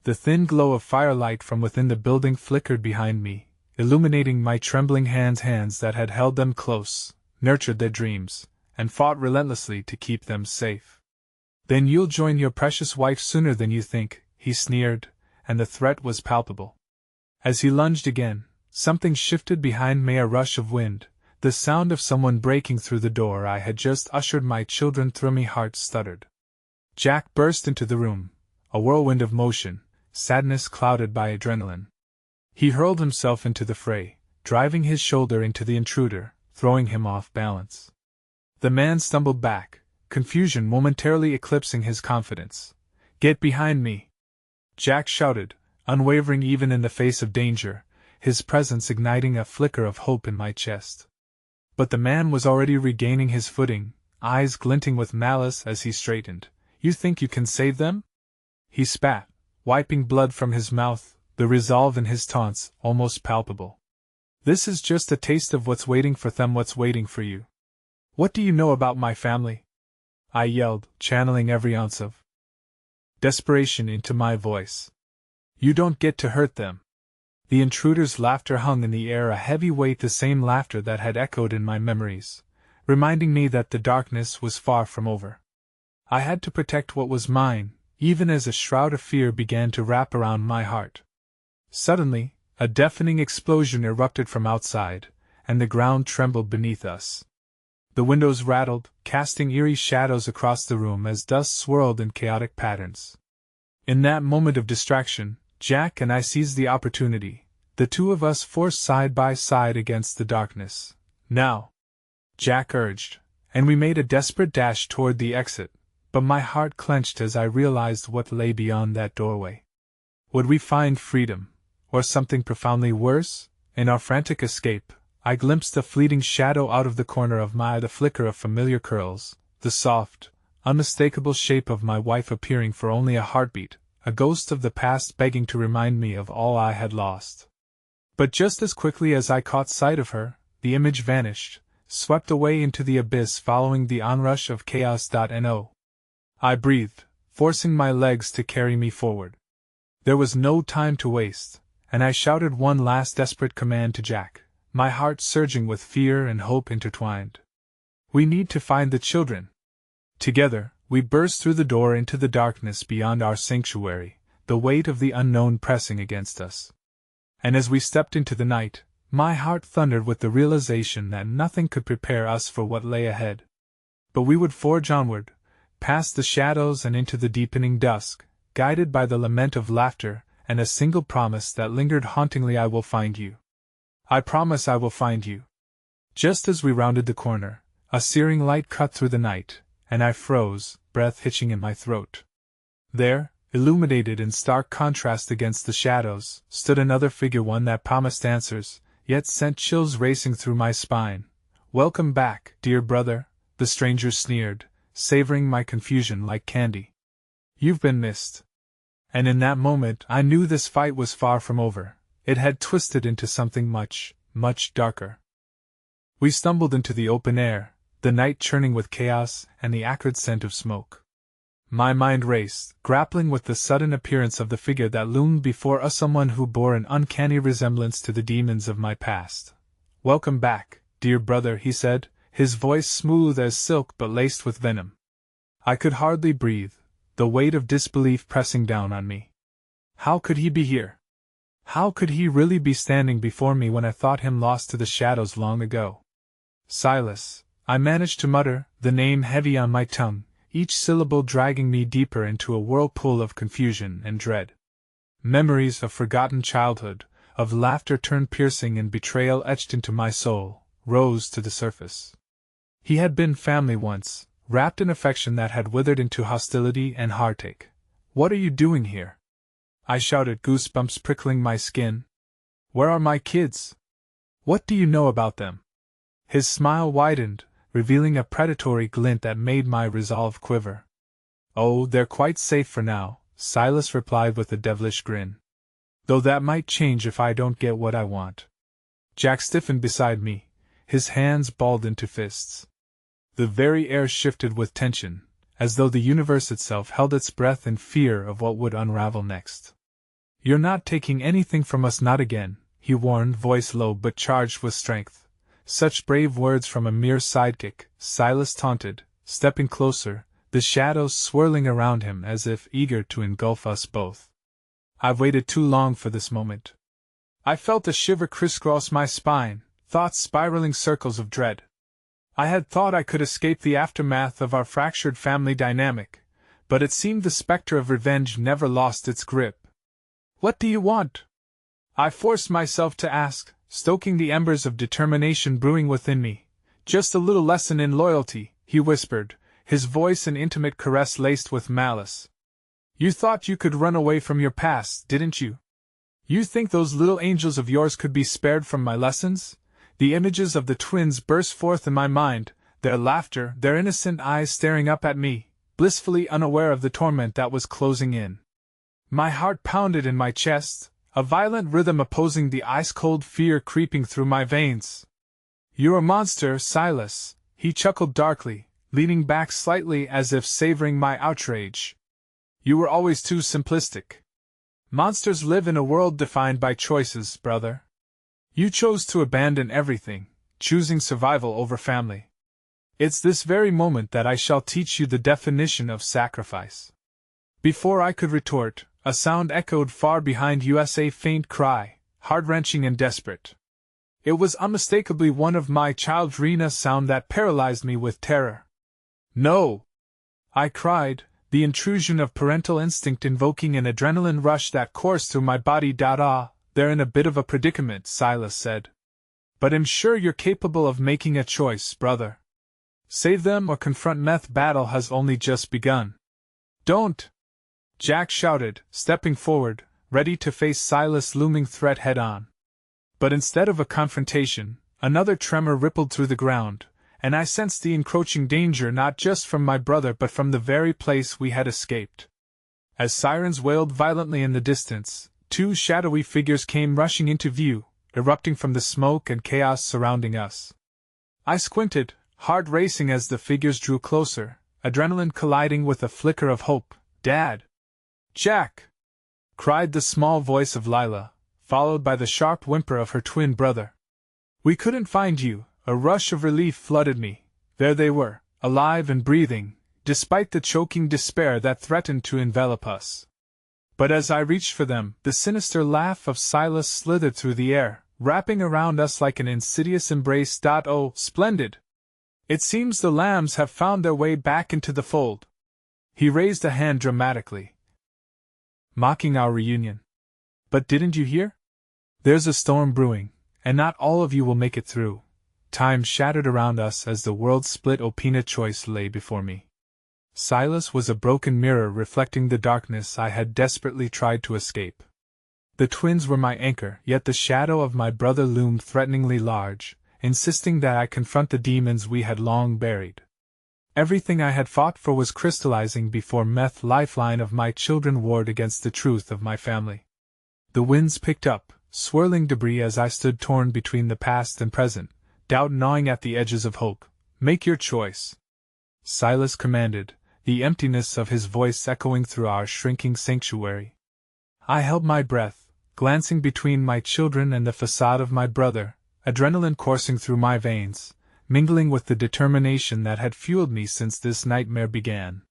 The thin glow of firelight from within the building flickered behind me, illuminating my trembling hands that had held them close, nurtured their dreams, and fought relentlessly to keep them safe. "Then you'll join your precious wife sooner than you think," he sneered, and the threat was palpable. As he lunged again, something shifted behind me, a rush of wind, the sound of someone breaking through the door I had just ushered my children through. My heart stuttered. Jack burst into the room, a whirlwind of motion, sadness clouded by adrenaline. He hurled himself into the fray, driving his shoulder into the intruder, throwing him off balance. The man stumbled back, confusion momentarily eclipsing his confidence. "Get behind me!" Jack shouted, unwavering even in the face of danger, his presence igniting a flicker of hope in my chest. But the man was already regaining his footing, eyes glinting with malice as he straightened. "You think you can save them?" He spat, wiping blood from his mouth, the resolve in his taunts almost palpable. "This is just a taste of what's waiting for them, what's waiting for you. What do you know about my family?" I yelled, channeling every ounce of desperation into my voice. "You don't get to hurt them." The intruder's laughter hung in the air, a heavy weight, the same laughter that had echoed in my memories, reminding me that the darkness was far from over. I had to protect what was mine, even as a shroud of fear began to wrap around my heart. Suddenly, a deafening explosion erupted from outside, and the ground trembled beneath us. The windows rattled, casting eerie shadows across the room as dust swirled in chaotic patterns. In that moment of distraction, Jack and I seized the opportunity, the two of us forced side by side against the darkness. "Now!" Jack urged, and we made a desperate dash toward the exit, but my heart clenched as I realized what lay beyond that doorway. Would we find freedom, or something profoundly worse? In our frantic escape, I glimpsed a fleeting shadow out of the corner of my eye, the flicker of familiar curls, the soft, unmistakable shape of my wife appearing for only a heartbeat, a ghost of the past begging to remind me of all I had lost. But just as quickly as I caught sight of her, the image vanished, swept away into the abyss following the onrush of chaos. I breathed, forcing my legs to carry me forward. There was no time to waste, and I shouted one last desperate command to Jack, my heart surging with fear and hope intertwined. "We need to find the children." Together, we burst through the door into the darkness beyond our sanctuary, the weight of the unknown pressing against us. And as we stepped into the night, My heart thundered with the realization that nothing could prepare us for what lay ahead. But we would forge onward, past the shadows and into the deepening dusk, guided by the lament of laughter and a single promise that lingered hauntingly: I will find you. I promise I will find you. Just as we rounded the corner, a searing light cut through the night, and I froze, breath hitching in my throat. There, illuminated in stark contrast against the shadows, stood another figure, one that promised answers, yet sent chills racing through my spine. "Welcome back, dear brother," the stranger sneered, savoring my confusion like candy. "You've been missed." And in that moment I knew this fight was far from over. It had twisted into something much, much darker. We stumbled into the open air, the night churning with chaos and the acrid scent of smoke. My mind raced, grappling with the sudden appearance of the figure that loomed before us, someone who bore an uncanny resemblance to the demons of my past. "Welcome back, dear brother," he said, his voice smooth as silk but laced with venom. I could hardly breathe, the weight of disbelief pressing down on me. How could he be here? How could he really be standing before me when I thought him lost to the shadows long ago? "Silas," I managed to mutter, the name heavy on my tongue, each syllable dragging me deeper into a whirlpool of confusion and dread. Memories of forgotten childhood, of laughter turned piercing and betrayal etched into my soul, rose to the surface. He had been family once, wrapped in affection that had withered into hostility and heartache. "What are you doing here?" I shouted, goosebumps prickling my skin. "Where are my kids? What do you know about them?" His smile widened, revealing a predatory glint that made my resolve quiver. "Oh, they're quite safe for now," Silas replied with a devilish grin. "Though that might change if I don't get what I want." Jack stiffened beside me, his hands balled into fists. The very air shifted with tension, as though the universe itself held its breath in fear of what would unravel next. "You're not taking anything from us, not again," he warned, voice low but charged with strength. "Such brave words from a mere sidekick," Silas taunted, stepping closer, the shadows swirling around him as if eager to engulf us both. "I've waited too long for this moment." I felt a shiver crisscross my spine, thoughts spiraling circles of dread. I had thought I could escape the aftermath of our fractured family dynamic, but it seemed the specter of revenge never lost its grip. "What do you want?" I forced myself to ask, stoking the embers of determination brewing within me. "Just a little lesson in loyalty," he whispered, his voice an intimate caress laced with malice. "You thought you could run away from your past, didn't you? You think those little angels of yours could be spared from my lessons?" The images of the twins burst forth in my mind, their laughter, their innocent eyes staring up at me, blissfully unaware of the torment that was closing in. My heart pounded in my chest, a violent rhythm opposing the ice-cold fear creeping through my veins. "You're a monster, Silas," he chuckled darkly, leaning back slightly as if savoring my outrage. "You were always too simplistic. Monsters live in a world defined by choices, brother. You chose to abandon everything, choosing survival over family. It's this very moment that I shall teach you the definition of sacrifice." Before I could retort, a sound echoed far behind us, a faint cry, heart-wrenching and desperate. It was unmistakably one of my child's Rena sound that paralyzed me with terror. "No!" I cried, the intrusion of parental instinct invoking an adrenaline rush that coursed through my body. "They're in a bit of a predicament," Silas said. "But I'm sure you're capable of making a choice, brother. Save them or confront meth. Battle has only just begun." "Don't!" Jack shouted, stepping forward, ready to face Silas' looming threat head-on. But instead of a confrontation, another tremor rippled through the ground, and I sensed the encroaching danger not just from my brother but from the very place we had escaped. As sirens wailed violently in the distance, two shadowy figures came rushing into view, erupting from the smoke and chaos surrounding us. I squinted, heart racing as the figures drew closer, adrenaline colliding with a flicker of hope. "Dad!" "Jack!" cried the small voice of Lila, followed by the sharp whimper of her twin brother. "We couldn't find you." A rush of relief flooded me. There they were, alive and breathing, despite the choking despair that threatened to envelop us. But as I reached for them, the sinister laugh of Silas slithered through the air, wrapping around us like an insidious embrace. Oh, splendid! It seems the lambs have found their way back into the fold. He raised a hand dramatically, mocking our reunion. But didn't you hear? There's a storm brewing, and not all of you will make it through. Time shattered around us as the world split. Opina choice lay before me. Silas was a broken mirror reflecting the darkness I had desperately tried to escape. The twins were my anchor, yet the shadow of my brother loomed threateningly large, insisting that I confront the demons we had long buried. Everything I had fought for was crystallizing before me. Lifeline of my children warred against the truth of my family. The winds picked up, swirling debris as I stood torn between the past and present, doubt gnawing at the edges of hope. Make your choice, Silas commanded, the emptiness of his voice echoing through our shrinking sanctuary. I held my breath, glancing between my children and the facade of my brother, adrenaline coursing through my veins, mingling with the determination that had fueled me since this nightmare began.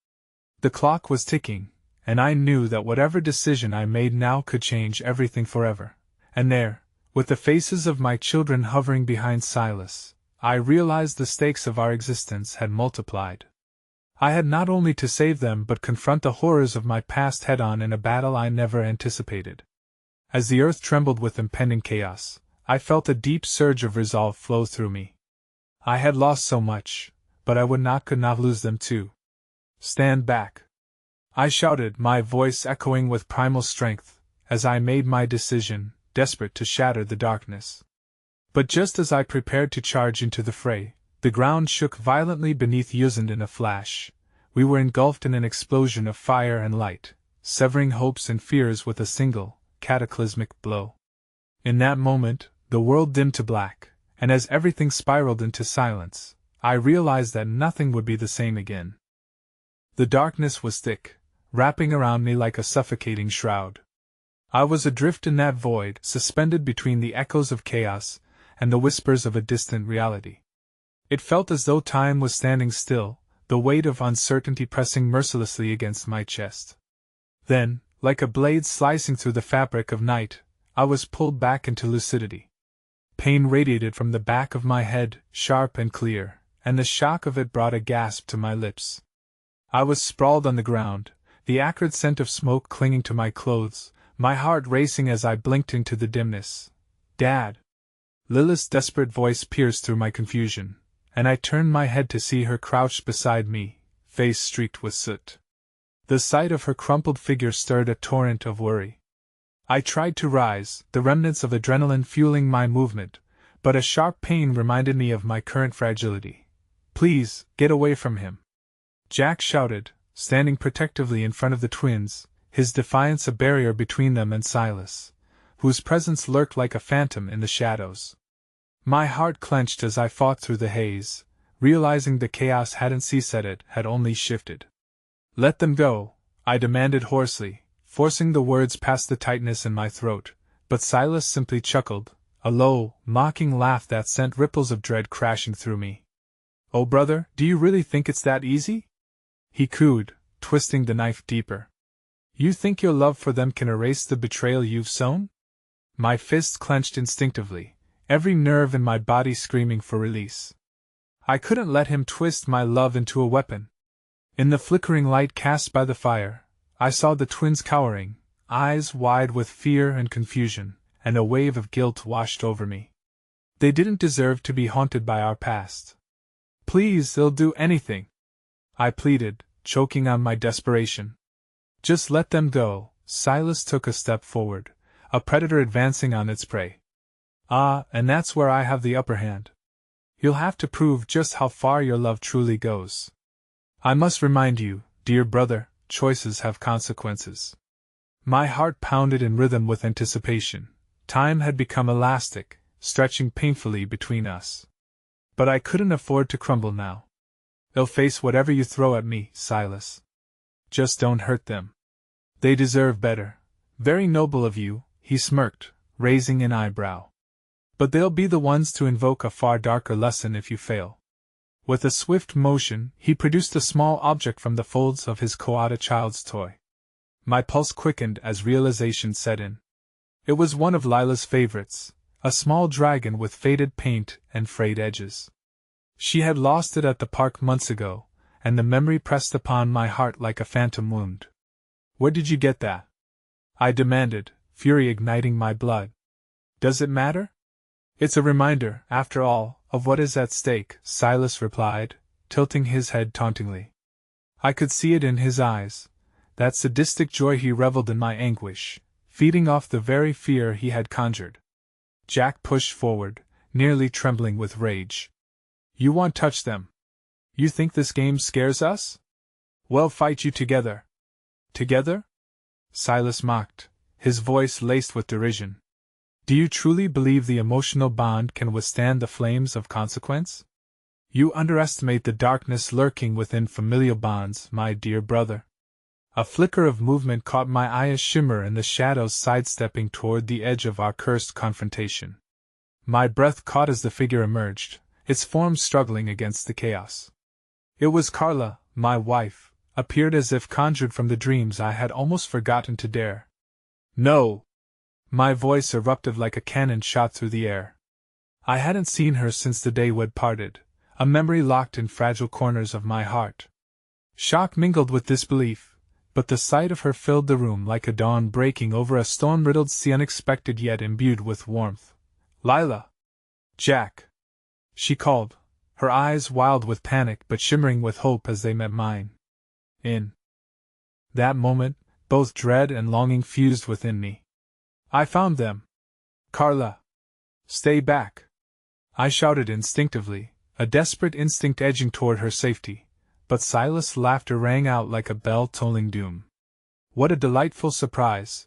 The clock was ticking, and I knew that whatever decision I made now could change everything forever. And there, with the faces of my children hovering behind Silas, I realized the stakes of our existence had multiplied. I had not only to save them but confront the horrors of my past head-on in a battle I never anticipated. As the earth trembled with impending chaos, I felt a deep surge of resolve flow through me. I had lost so much, but I could not lose them too. Stand back! I shouted, my voice echoing with primal strength, as I made my decision, desperate to shatter the darkness. But just as I prepared to charge into the fray, the ground shook violently beneath us, and in a flash, we were engulfed in an explosion of fire and light, severing hopes and fears with a single, cataclysmic blow. In that moment, the world dimmed to black, and as everything spiraled into silence, I realized that nothing would be the same again. The darkness was thick, wrapping around me like a suffocating shroud. I was adrift in that void, suspended between the echoes of chaos and the whispers of a distant reality. It felt as though time was standing still, the weight of uncertainty pressing mercilessly against my chest. Then, like a blade slicing through the fabric of night, I was pulled back into lucidity. Pain radiated from the back of my head, sharp and clear, and the shock of it brought a gasp to my lips. I was sprawled on the ground, the acrid scent of smoke clinging to my clothes, my heart racing as I blinked into the dimness. Dad! Lilith's desperate voice pierced through my confusion, and I turned my head to see her crouched beside me, face streaked with soot. The sight of her crumpled figure stirred a torrent of worry. I tried to rise, the remnants of adrenaline fueling my movement, but a sharp pain reminded me of my current fragility. Please, get away from him! Jack shouted, standing protectively in front of the twins, his defiance a barrier between them and Silas, whose presence lurked like a phantom in the shadows. My heart clenched as I fought through the haze, realizing the chaos hadn't ceased, it had only shifted. Let them go, I demanded hoarsely, forcing the words past the tightness in my throat, but Silas simply chuckled, a low, mocking laugh that sent ripples of dread crashing through me. Oh brother, do you really think it's that easy? He cooed, twisting the knife deeper. You think your love for them can erase the betrayal you've sown? My fists clenched instinctively, every nerve in my body screaming for release. I couldn't let him twist my love into a weapon. In the flickering light cast by the fire, I saw the twins cowering, eyes wide with fear and confusion, and a wave of guilt washed over me. They didn't deserve to be haunted by our past. Please, they'll do anything, I pleaded, choking on my desperation. Just let them go. Silas took a step forward, a predator advancing on its prey. And that's where I have the upper hand. You'll have to prove just how far your love truly goes. I must remind you, dear brother, choices have consequences. My heart pounded in rhythm with anticipation. Time had become elastic, stretching painfully between us. But I couldn't afford to crumble now. They'll face whatever you throw at me, Silas. Just don't hurt them. They deserve better. Very noble of you, he smirked, raising an eyebrow. But they'll be the ones to invoke a far darker lesson if you fail. With a swift motion, he produced a small object from the folds of his Koata child's toy. My pulse quickened as realization set in. It was one of Lila's favorites, A small dragon with faded paint and frayed edges. She had lost it at the park months ago, and the memory pressed upon my heart like a phantom wound. Where did you get that? I demanded, fury igniting my blood. Does it matter? It's a reminder, after all, of what is at stake, Silas replied, tilting his head tauntingly. I could see it in his eyes, that sadistic joy he reveled in my anguish, feeding off the very fear he had conjured. Jack pushed forward, nearly trembling with rage. You won't touch them. You think this game scares us? Well, fight you together. Together? Silas mocked, his voice laced with derision. Do you truly believe the emotional bond can withstand the flames of consequence? You underestimate the darkness lurking within familial bonds, my dear brother. A flicker of movement caught my eye, a shimmer in the shadows sidestepping toward the edge of our cursed confrontation. My breath caught as the figure emerged, its form struggling against the chaos. It was Carla, my wife, appeared as if conjured from the dreams I had almost forgotten to dare. No! My voice erupted like a cannon shot through the air. I hadn't seen her since the day we'd parted, a memory locked in fragile corners of my heart. Shock mingled with disbelief, but the sight of her filled the room like a dawn breaking over a storm-riddled sea, unexpected yet imbued with warmth. Lila! Jack! She called, her eyes wild with panic but shimmering with hope as they met mine. In that moment, both dread and longing fused within me. I found them. Carla! Stay back! I shouted instinctively, a desperate instinct edging toward her safety, but Silas' laughter rang out like a bell tolling doom. What a delightful surprise!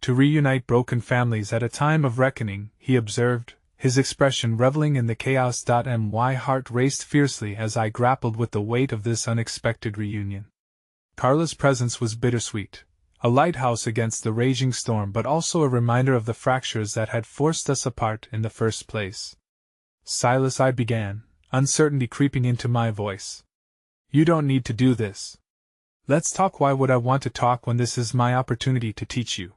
To reunite broken families at a time of reckoning, he observed, his expression reveling in the chaos. My heart raced fiercely as I grappled with the weight of this unexpected reunion. Carla's presence was bittersweet, a lighthouse against the raging storm, but also a reminder of the fractures that had forced us apart in the first place. Silas, I began, uncertainty creeping into my voice. You don't need to do this. Let's talk. Why would I want to talk when this is my opportunity to teach you?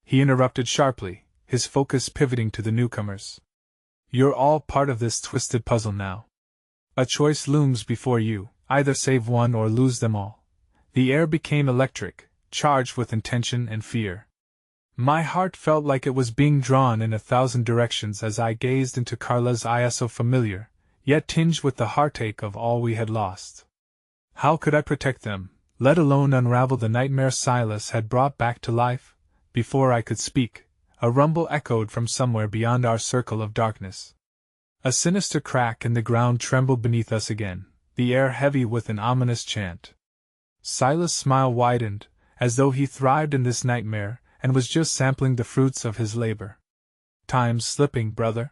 He interrupted sharply, his focus pivoting to the newcomers. You're all part of this twisted puzzle now. A choice looms before you, either save one or lose them all. The air became electric, charged with intention and fear. My heart felt like it was being drawn in 1,000 directions as I gazed into Carla's eyes, so familiar, yet tinged with the heartache of all we had lost. How could I protect them, let alone unravel the nightmare Silas had brought back to life? Before I could speak, a rumble echoed from somewhere beyond our circle of darkness. A sinister crack in the ground trembled beneath us again, the air heavy with an ominous chant. Silas' smile widened, as though he thrived in this nightmare and was just sampling the fruits of his labor. Time's slipping, brother.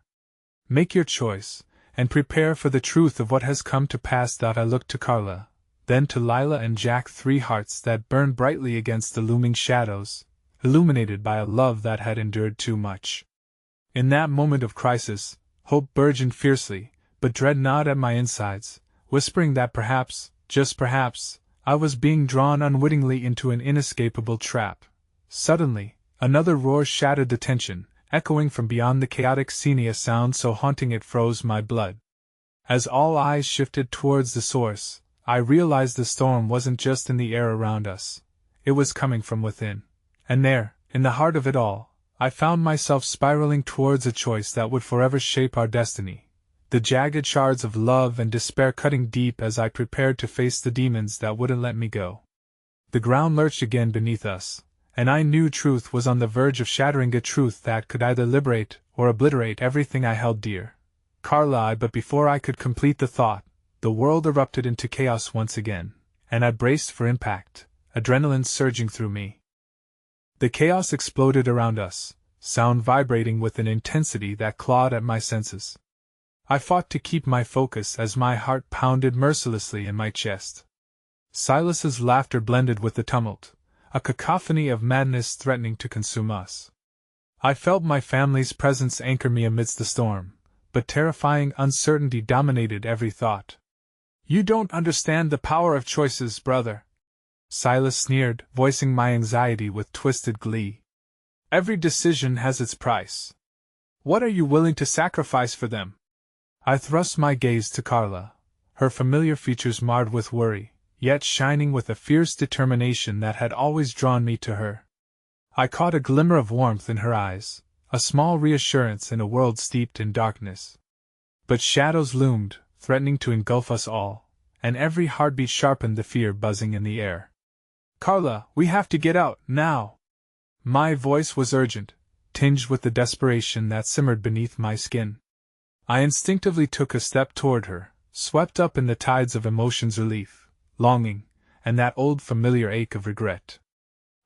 Make your choice, and prepare for the truth of what has come to pass. I looked to Carla, then to Lila and Jack, 3 hearts that burned brightly against the looming shadows, illuminated by a love that had endured too much. In that moment of crisis, hope burgeoned fiercely, but dread gnawed at my insides, whispering that perhaps, just perhaps, I was being drawn unwittingly into an inescapable trap. Suddenly, another roar shattered the tension, echoing from beyond the chaotic scene, a sound so haunting it froze my blood. As all eyes shifted towards the source, I realized the storm wasn't just in the air around us. It was coming from within. And there, in the heart of it all, I found myself spiraling towards a choice that would forever shape our destiny. The jagged shards of love and despair cutting deep as I prepared to face the demons that wouldn't let me go. The ground lurched again beneath us, and I knew truth was on the verge of shattering, a truth that could either liberate or obliterate everything I held dear. Carla, but before I could complete the thought, the world erupted into chaos once again, and I braced for impact, adrenaline surging through me. The chaos exploded around us, sound vibrating with an intensity that clawed at my senses. I fought to keep my focus as my heart pounded mercilessly in my chest. Silas's laughter blended with the tumult, a cacophony of madness threatening to consume us. I felt my family's presence anchor me amidst the storm, but terrifying uncertainty dominated every thought. You don't understand the power of choices, brother. Silas sneered, voicing my anxiety with twisted glee. Every decision has its price. What are you willing to sacrifice for them? I thrust my gaze to Carla, her familiar features marred with worry, yet shining with a fierce determination that had always drawn me to her. I caught a glimmer of warmth in her eyes, a small reassurance in a world steeped in darkness. But shadows loomed, threatening to engulf us all, and every heartbeat sharpened the fear buzzing in the air. Carla, we have to get out, now! My voice was urgent, tinged with the desperation that simmered beneath my skin. I instinctively took a step toward her, swept up in the tides of emotions, relief, longing, and that old familiar ache of regret.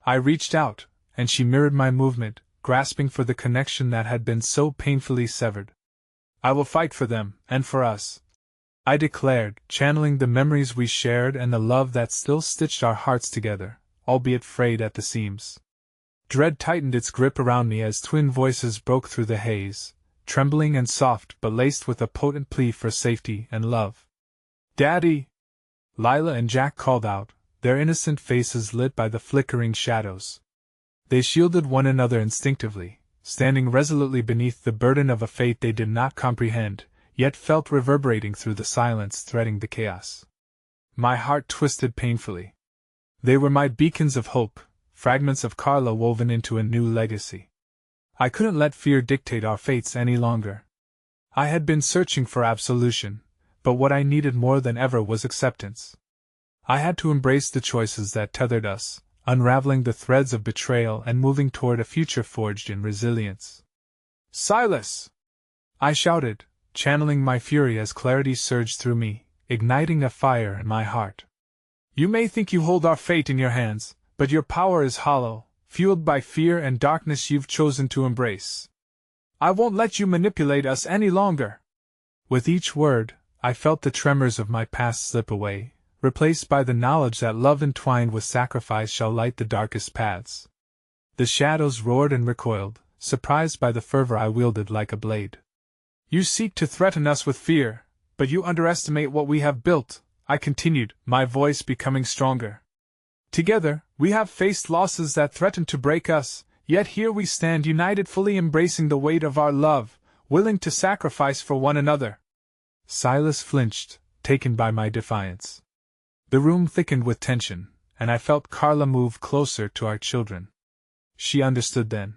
I reached out, and she mirrored my movement, grasping for the connection that had been so painfully severed. I will fight for them, and for us, I declared, channeling the memories we shared and the love that still stitched our hearts together, albeit frayed at the seams. Dread tightened its grip around me as twin voices broke through the haze, trembling and soft but laced with a potent plea for safety and love. Daddy! Lila and Jack called out, their innocent faces lit by the flickering shadows. They shielded one another instinctively, standing resolutely beneath the burden of a fate they did not comprehend, yet felt reverberating through the silence threading the chaos. My heart twisted painfully. They were my beacons of hope, fragments of Carla woven into a new legacy. I couldn't let fear dictate our fates any longer. I had been searching for absolution, but what I needed more than ever was acceptance. I had to embrace the choices that tethered us, unraveling the threads of betrayal and moving toward a future forged in resilience. Silas! I shouted, channeling my fury as clarity surged through me, igniting a fire in my heart. You may think you hold our fate in your hands, but your power is hollow, fueled by fear and darkness you've chosen to embrace. I won't let you manipulate us any longer. With each word, I felt the tremors of my past slip away, replaced by the knowledge that love entwined with sacrifice shall light the darkest paths. The shadows roared and recoiled, surprised by the fervor I wielded like a blade. You seek to threaten us with fear, but you underestimate what we have built, I continued, my voice becoming stronger. Together, we have faced losses that threatened to break us, yet here we stand united, fully embracing the weight of our love, willing to sacrifice for one another. Silas flinched, taken by my defiance. The room thickened with tension, and I felt Carla move closer to our children. She understood then.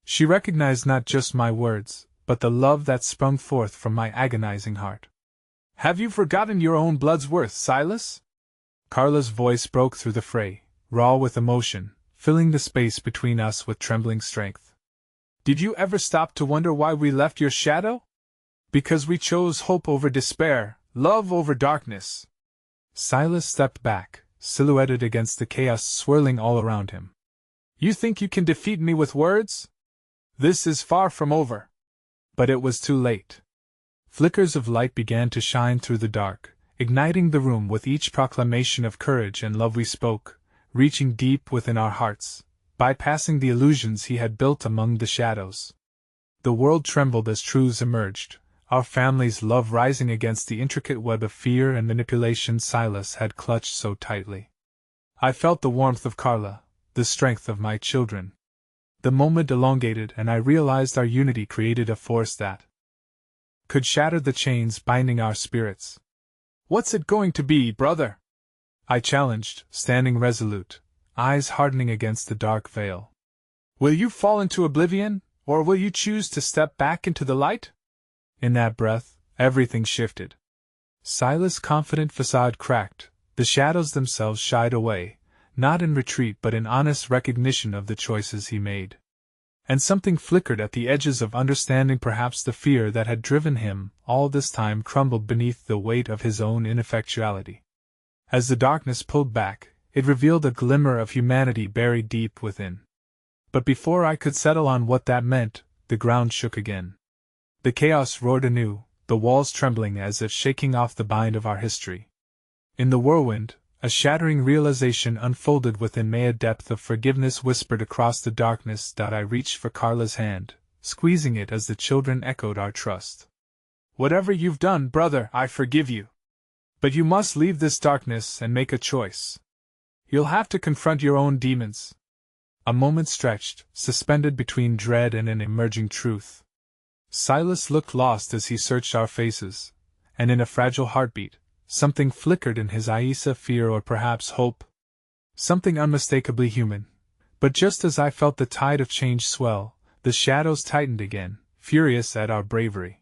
She recognized not just my words, but the love that sprung forth from my agonizing heart. Have you forgotten your own blood's worth, Silas? Carla's voice broke through the fray, raw with emotion, filling the space between us with trembling strength. Did you ever stop to wonder why we left your shadow? Because we chose hope over despair, love over darkness. Silas stepped back, silhouetted against the chaos swirling all around him. You think you can defeat me with words? This is far from over. But it was too late. Flickers of light began to shine through the dark, igniting the room with each proclamation of courage and love we spoke, reaching deep within our hearts, bypassing the illusions he had built among the shadows. The world trembled as truths emerged, our family's love rising against the intricate web of fear and manipulation Silas had clutched so tightly. I felt the warmth of Carla, the strength of my children. The moment elongated, and I realized our unity created a force that could shatter the chains binding our spirits. What's it going to be, brother? I challenged, standing resolute, eyes hardening against the dark veil. Will you fall into oblivion, or will you choose to step back into the light? In that breath, everything shifted. Silas' confident facade cracked, the shadows themselves shied away, not in retreat but in honest recognition of the choices he made. And something flickered at the edges of understanding, perhaps the fear that had driven him all this time crumbled beneath the weight of his own ineffectuality. As the darkness pulled back, it revealed a glimmer of humanity buried deep within. But before I could settle on what that meant, the ground shook again. The chaos roared anew, the walls trembling as if shaking off the bind of our history. In the whirlwind, a shattering realization unfolded within me, a depth of forgiveness whispered across the darkness. I reached for Carla's hand, squeezing it as the children echoed our trust. Whatever you've done, brother, I forgive you. But you must leave this darkness and make a choice. You'll have to confront your own demons. A moment stretched, suspended between dread and an emerging truth. Silas looked lost as he searched our faces, and in a fragile heartbeat, something flickered in his eyes, fear or perhaps hope. Something unmistakably human. But just as I felt the tide of change swell, the shadows tightened again, furious at our bravery.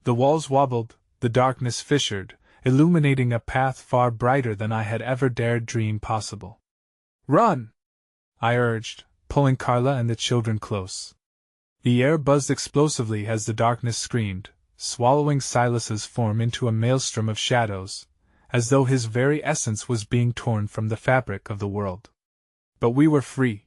The walls wobbled, the darkness fissured, illuminating a path far brighter than I had ever dared dream possible. "Run!" I urged, pulling Carla and the children close. The air buzzed explosively as the darkness screamed, swallowing Silas's form into a maelstrom of shadows, as though his very essence was being torn from the fabric of the world. But we were free.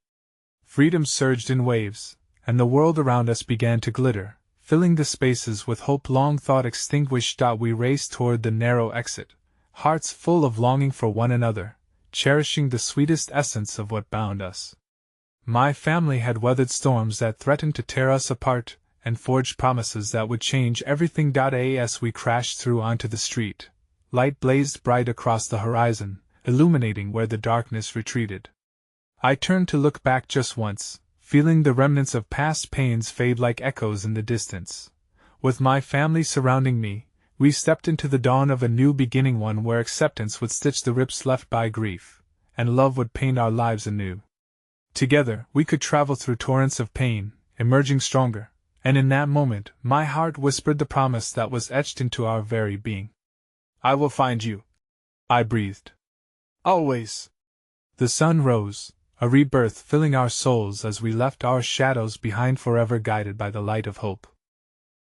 Freedom surged in waves, and the world around us began to glitter, filling the spaces with hope long thought extinguished. We raced toward the narrow exit, hearts full of longing for one another, cherishing the sweetest essence of what bound us. My family had weathered storms that threatened to tear us apart, and forged promises that would change everything. As we crashed through onto the street, light blazed bright across the horizon, illuminating where the darkness retreated. I turned to look back just once, feeling the remnants of past pains fade like echoes in the distance. With my family surrounding me, we stepped into the dawn of a new beginning, one where acceptance would stitch the rips left by grief, and love would paint our lives anew. Together, we could travel through torrents of pain, emerging stronger, and in that moment, my heart whispered the promise that was etched into our very being. "I will find you," I breathed. "Always." The sun rose, a rebirth filling our souls as we left our shadows behind, forever guided by the light of hope.